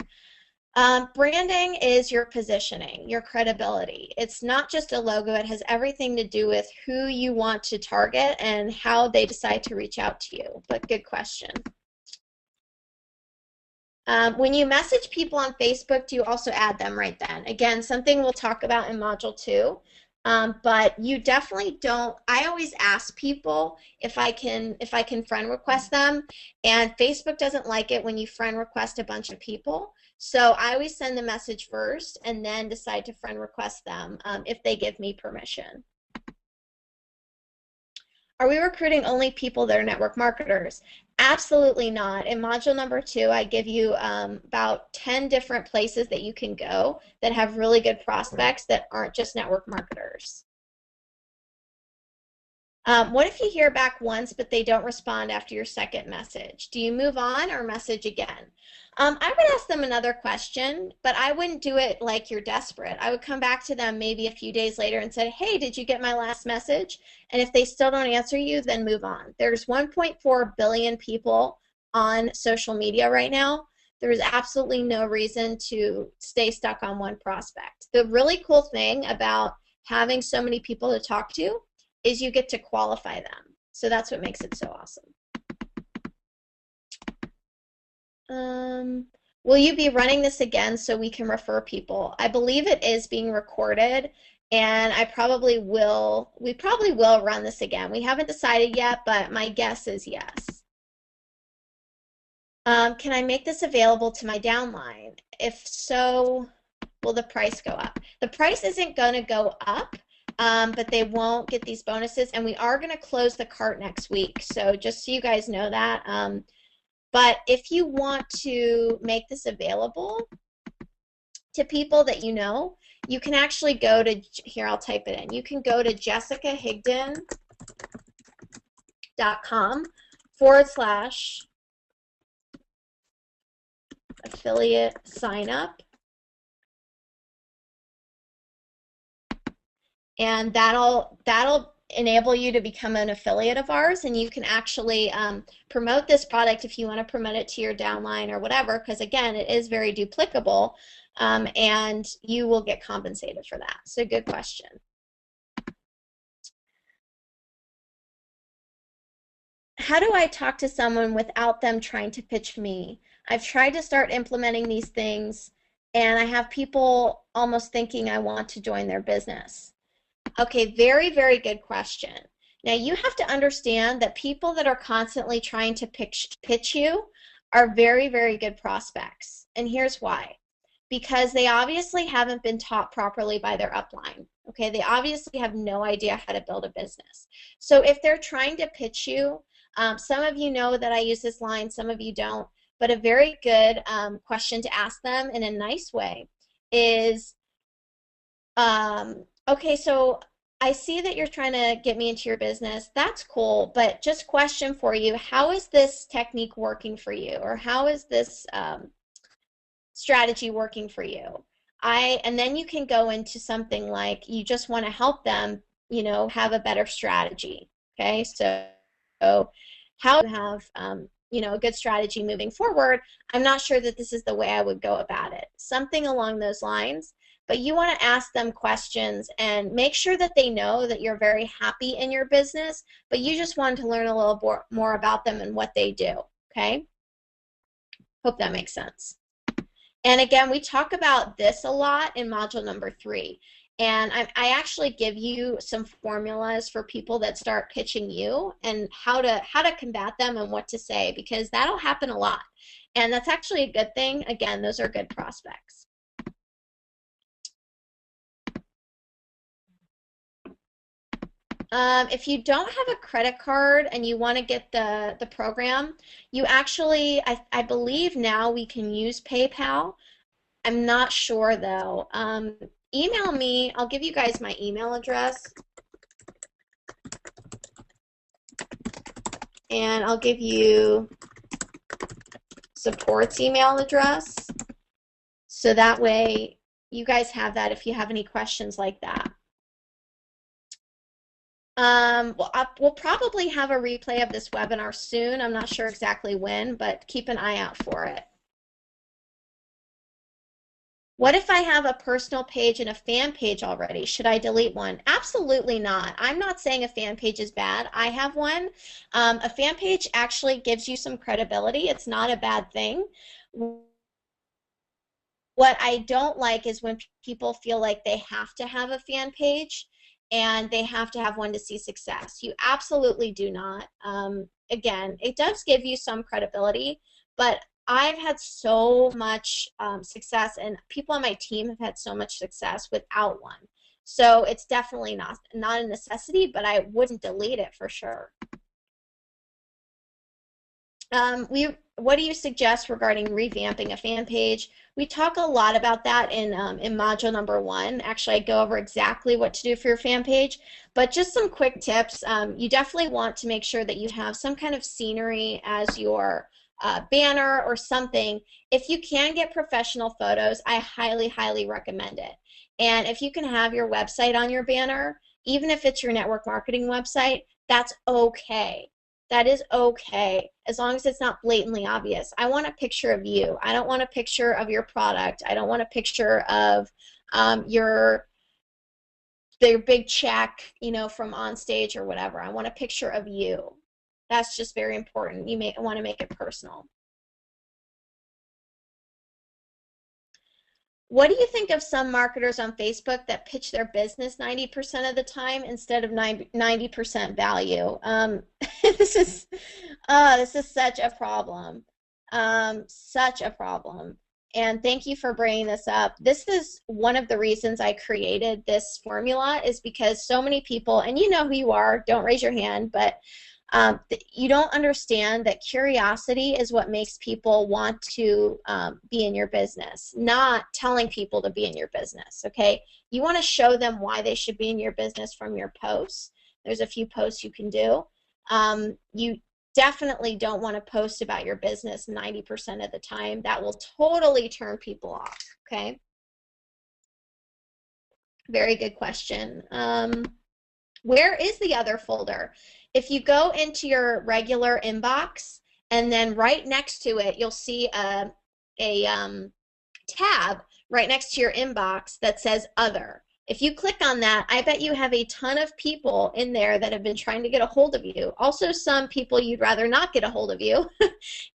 Branding is your positioning, your credibility. It's not just a logo. It has everything to do with who you want to target and how they decide to reach out to you. But good question. When you message people on Facebook, do you also add them right then? Again, something we'll talk about in Module 2. But you definitely don't. I always ask people if I can friend request them, and Facebook doesn't like it when you friend request a bunch of people. So I always send the message first and then decide to friend request them if they give me permission. Are we recruiting only people that are network marketers? Absolutely not. In module number 2, I give you about 10 different places that you can go that have really good prospects that aren't just network marketers. What if you hear back once but they don't respond after your second message? Do you move on or message again? I would ask them another question, but I wouldn't do it like you're desperate. I would come back to them maybe a few days later and say, hey, did you get my last message? And if they still don't answer you, then move on. There's 1.4 billion people on social media right now. There's absolutely no reason to stay stuck on one prospect. The really cool thing about having so many people to talk to is you get to qualify them. So that's what makes it so awesome. Will you be running this again so we can refer people? I believe it is being recorded, and we probably will run this again. We haven't decided yet, but my guess is yes. Can I make this available to my downline? If so, will the price go up? The price isn't going to go up, but they won't get these bonuses, and we are going to close the cart next week. So just so you guys know that. But if you want to make this available to people that you know, you can actually go to, here I'll type it in, you can go to jessicahigdon.com/affiliate sign up, and that'll enable you to become an affiliate of ours, and you can actually promote this product if you want to promote it to your downline or whatever, because again, it is very duplicable, and you will get compensated for that. So good question. How do I talk to someone without them trying to pitch me? I've tried to start implementing these things, and I have people almost thinking I want to join their business. Okay, very, very good question. Now you have to understand that people that are constantly trying to pitch you are very, very good prospects. And here's why. Because they obviously haven't been taught properly by their upline. Okay, they obviously have no idea how to build a business. So if they're trying to pitch you, some of you know that I use this line, some of you don't, but a very good question to ask them in a nice way is, okay, so I see that you're trying to get me into your business. That's cool, but just question for you, how is this technique working for you? Or how is this strategy working for you? And then you can go into something like you just want to help them, you know, have a better strategy. Okay, so how to have you know, a good strategy moving forward. I'm not sure that this is the way I would go about it. Something along those lines. But you want to ask them questions and make sure that they know that you're very happy in your business, but you just want to learn a little more about them and what they do. Okay? Hope that makes sense. And again, we talk about this a lot in module number 3. And I actually give you some formulas for people that start pitching you and how to combat them and what to say, because that'll happen a lot. And that's actually a good thing. Again, those are good prospects. If you don't have a credit card and you want to get the program, you actually, I believe now we can use PayPal. I'm not sure though. Email me. I'll give you guys my email address. And I'll give you support's email address. So that way you guys have that if you have any questions like that. We'll probably have a replay of this webinar soon. I'm not sure exactly when, but keep an eye out for it. What if I have a personal page and a fan page already? Should I delete one? Absolutely not. I'm not saying a fan page is bad. I have one. A fan page actually gives you some credibility. It's not a bad thing. What I don't like is when people feel like they have to have a fan page and they have to have one to see success. You absolutely do not. Again, it does give you some credibility, but I've had so much success, and people on my team have had so much success without one. So it's definitely not a necessity, but I wouldn't delete it for sure. What do you suggest regarding revamping a fan page? We talk a lot about that in module number 1. Actually, I go over exactly what to do for your fan page, but just some quick tips. You definitely want to make sure that you have some kind of scenery as your banner or something. If you can get professional photos, I highly, highly recommend it. And if you can have your website on your banner, even if it's your network marketing website, that's okay. That is okay, as long as it's not blatantly obvious. I want a picture of you. I don't want a picture of your product. I don't want a picture of your big check, you know, from on stage or whatever. I want a picture of you. That's just very important. You may want to make it personal. What do you think of some marketers on Facebook that pitch their business 90% of the time instead of 90% value? This is such a problem. Such a problem. And thank you for bringing this up. This is one of the reasons I created this formula, is because so many people, and you know who you are, don't raise your hand, but you don't understand that curiosity is what makes people want to be in your business, not telling people to be in your business, okay? You want to show them why they should be in your business from your posts. There's a few posts you can do. You definitely don't want to post about your business 90% of the time. That will totally turn people off, okay? Very good question. Where is the other folder? If you go into your regular inbox and then right next to it, you'll see a tab right next to your inbox that says Other. If you click on that, I bet you have a ton of people in there that have been trying to get a hold of you. Also, some people you'd rather not get a hold of you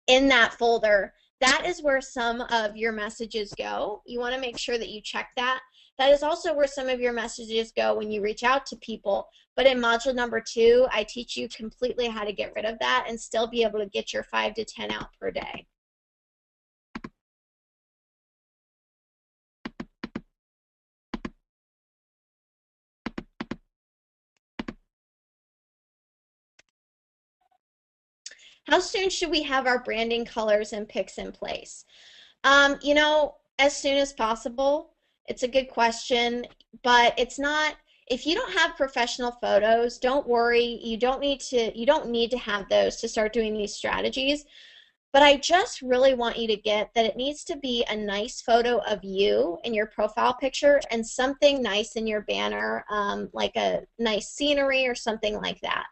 in that folder. That is where some of your messages go. You want to make sure that you check that. That is also where some of your messages go when you reach out to people. But in module number 2, I teach you completely how to get rid of that and still be able to get your 5 to 10 out per day. How soon should we have our branding colors and pics in place? You know, as soon as possible. It's a good question, but it's not, if you don't have professional photos, don't worry. You don't need to have those to start doing these strategies. But I just really want you to get that it needs to be a nice photo of you in your profile picture and something nice in your banner, like a nice scenery or something like that.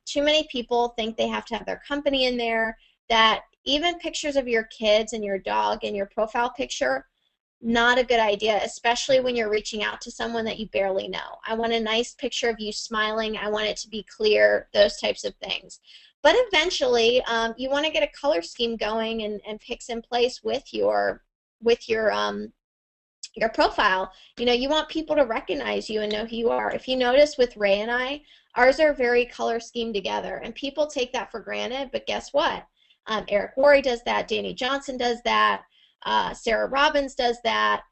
Too many people think they have to have their company in there, that even pictures of your kids and your dog in your profile picture, not a good idea, especially when you're reaching out to someone that you barely know. I want a nice picture of you smiling. I want it to be clear, those types of things. But eventually, you want to get a color scheme going and pics in place with your profile. You know, you want people to recognize you and know who you are. If you notice with Ray and I, ours are very color schemed together, and people take that for granted, but guess what? Eric Worre does that, Danny Johnson does that, Sarah Robbins does that.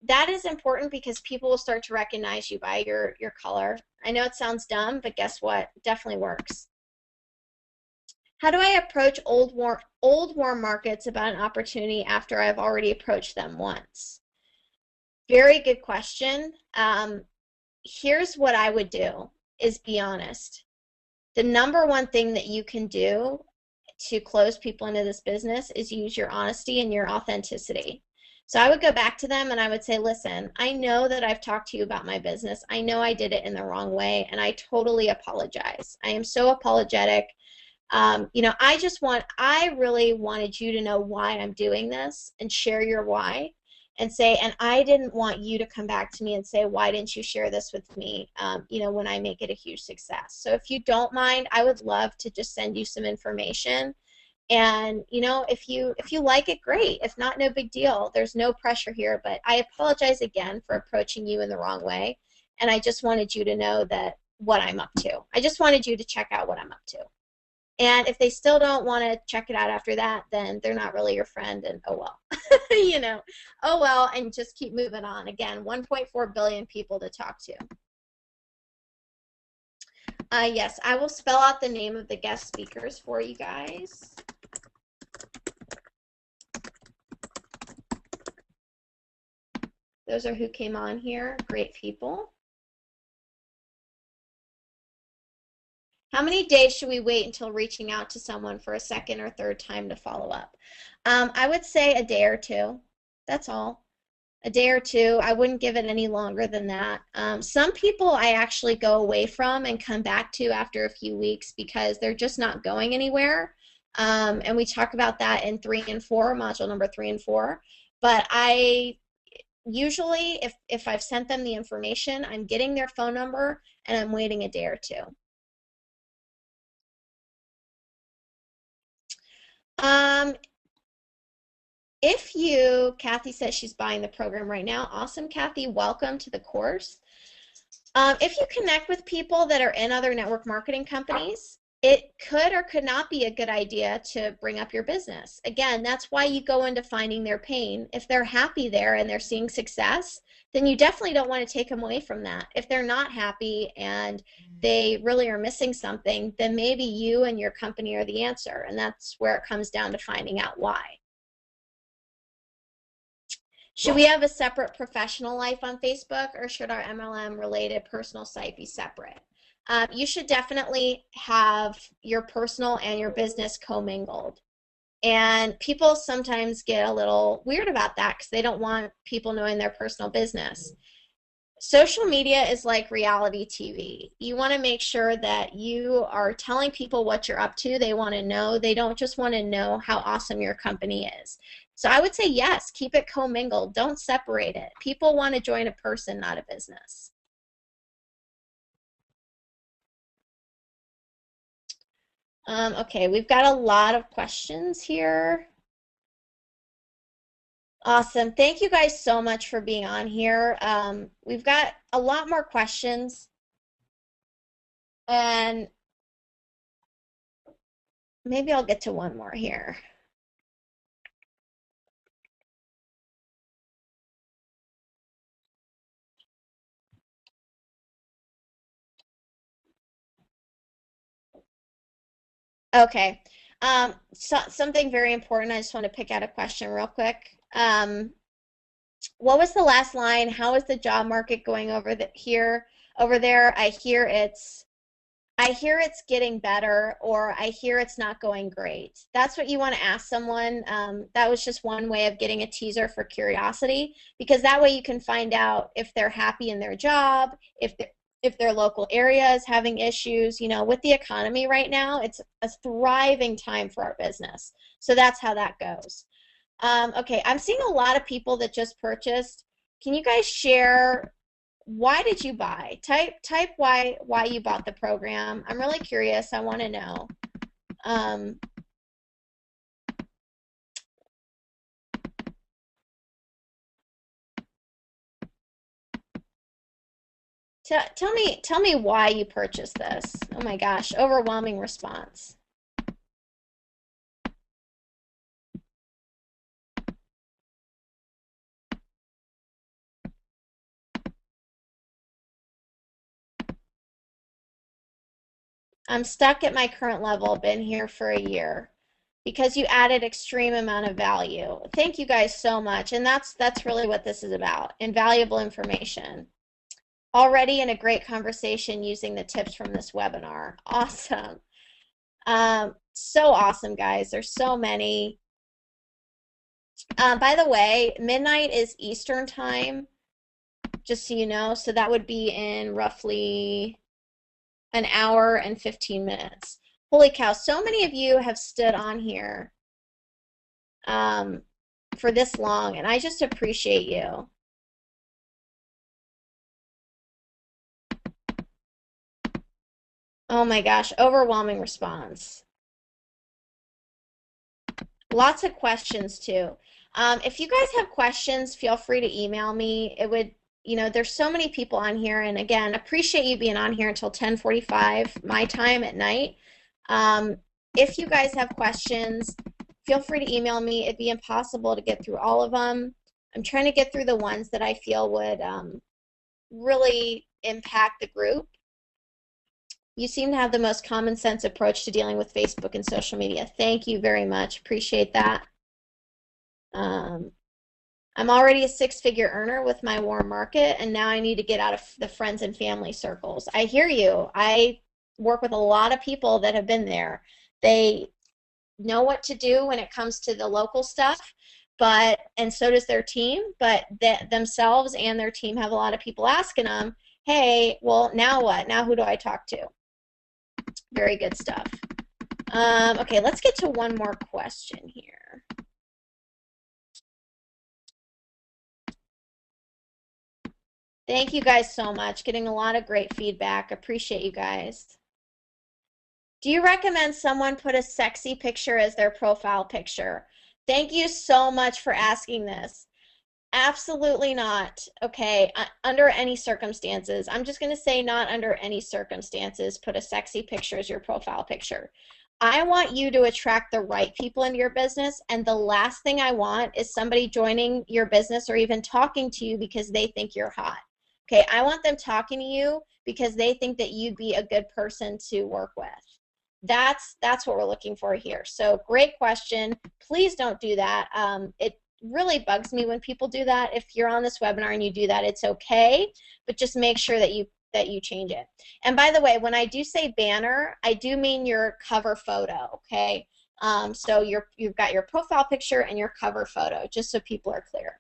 That is important because people will start to recognize you by your color. I know it sounds dumb, but guess what? It definitely works. How do I approach old warm markets about an opportunity after I've already approached them once? Very good question. Here's what I would do, is be honest. The number one thing that you can do to close people into this business is use your honesty and your authenticity. So I would go back to them and I would say, listen, I know that I've talked to you about my business. I know I did it in the wrong way, and I totally apologize. I am so apologetic. You know, I really wanted you to know why I'm doing this and share your why, and say, and I didn't want you to come back to me and say, why didn't you share this with me, you know, when I make it a huge success. So if you don't mind, I would love to just send you some information. And, you know, if you like it, great. If not, no big deal. There's no pressure here, but I apologize again for approaching you in the wrong way. And I just wanted you to know that what I'm up to. I just wanted you to check out what I'm up to. And if they still don't want to check it out after that, then they're not really your friend, and oh well. You know, oh well, and just keep moving on. Again, 1.4 billion people to talk to. Yes, I will spell out the name of the guest speakers for you guys. Those are who came on here. Great people. How many days should we wait until reaching out to someone for a second or third time to follow up? I would say a day or two. That's all. A day or two. I wouldn't give it any longer than that. Some people I actually go away from and come back to after a few weeks because they're just not going anywhere. And we talk about that in 3 and 4, module number 3 and 4. But I usually, if I've sent them the information, I'm getting their phone number and I'm waiting a day or two. If you, Kathy says she's buying the program right now. Awesome, Kathy. Welcome to the course. If you connect with people that are in other network marketing companies, it could or could not be a good idea to bring up your business. Again, that's why you go into finding their pain. If they're happy there and they're seeing success, then you definitely don't want to take them away from that. If they're not happy and they really are missing something, then maybe you and your company are the answer, and that's where it comes down to finding out why. Should we have a separate professional life on Facebook, or should our MLM-related personal site be separate? You should definitely have your personal and your business commingled. And people sometimes get a little weird about that because they don't want people knowing their personal business. Social media is like reality TV. You want to make sure that you are telling people what you're up to. They want to know. They don't just want to know how awesome your company is. So I would say yes, keep it commingled. Don't separate it. People want to join a person, not a business. Okay, we've got a lot of questions here. Awesome. Thank you guys so much for being on here. We've got a lot more questions, and maybe I'll get to one more here. Okay. Something very important. I just want to pick out a question real quick. What was the last line? How is the job market going over there? I hear it's getting better, or I hear it's not going great. That's what you want to ask someone. That was just one way of getting a teaser for curiosity, because that way you can find out if they're happy in their job, if their local area is having issues. You know, with the economy right now, it's a thriving time for our business. So that's how that goes. Okay, I'm seeing a lot of people that just purchased. Can you guys share, why did you buy? Type why you bought the program. I'm really curious. I want to know. Tell me why you purchased this. Oh my gosh, overwhelming response. I'm stuck at my current level, been here for a year. Because you added extreme amount of value. Thank you guys so much. And that's really what this is about. Invaluable information. Already in a great conversation using the tips from this webinar. Awesome. So awesome, guys. There's so many. By the way, midnight is Eastern time, just so you know. So that would be in roughly an hour and 15 minutes. Holy cow, so many of you have stood on here for this long, and I just appreciate you. Oh my gosh, overwhelming response. Lots of questions too. If you guys have questions, feel free to email me. It would, you know, there's so many people on here, and again, appreciate you being on here until 10:45 my time at night. If you guys have questions, feel free to email me. It'd be impossible to get through all of them. I'm trying to get through the ones that I feel would really impact the group. You seem to have the most common sense approach to dealing with Facebook and social media. Thank you very much. Appreciate that. I'm already a six-figure earner with my warm market, and now I need to get out of the friends and family circles. I hear you. I work with a lot of people that have been there. They know what to do when it comes to the local stuff, and so does their team, but themselves and their team have a lot of people asking them, hey, well, now what? Now who do I talk to? Very good stuff. Okay, let's get to one more question here. Thank you guys so much. Getting a lot of great feedback. Appreciate you guys. Do you recommend someone put a sexy picture as their profile picture? Thank you so much for asking this. Absolutely not. Okay, under any circumstances. I'm just going to say not under any circumstances put a sexy picture as your profile picture. I want you to attract the right people into your business, and the last thing I want is somebody joining your business or even talking to you because they think you're hot. Okay, I want them talking to you because they think that you'd be a good person to work with. That's what we're looking for here. So great question. Please don't do that. It really bugs me when people do that. If you're on this webinar and you do that, it's okay, but just make sure that you change it. And by the way, when I do say banner, I do mean your cover photo, okay? So you've got your profile picture and your cover photo, just so people are clear.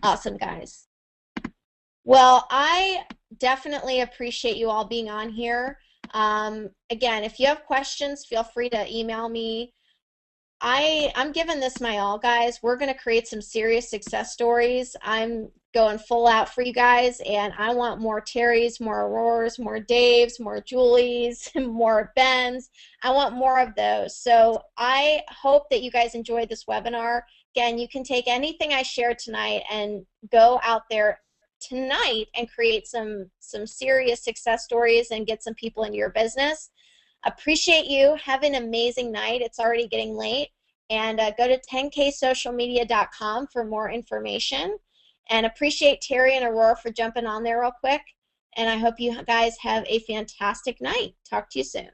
Awesome, guys. Well, I definitely appreciate you all being on here. Again, if you have questions, feel free to email me. I'm giving this my all, guys. We're going to create some serious success stories. I'm going full out for you guys, and I want more Terrys, more Auroras, more Daves, more Julies, more Bens. I want more of those. So I hope that you guys enjoyed this webinar. Again, you can take anything I shared tonight and go out there tonight and create some serious success stories and get some people into your business. Appreciate you. Have an amazing night. It's already getting late. And go to 10ksocialmedia.com for more information. And appreciate Terry and Aurora for jumping on there real quick. And I hope you guys have a fantastic night. Talk to you soon.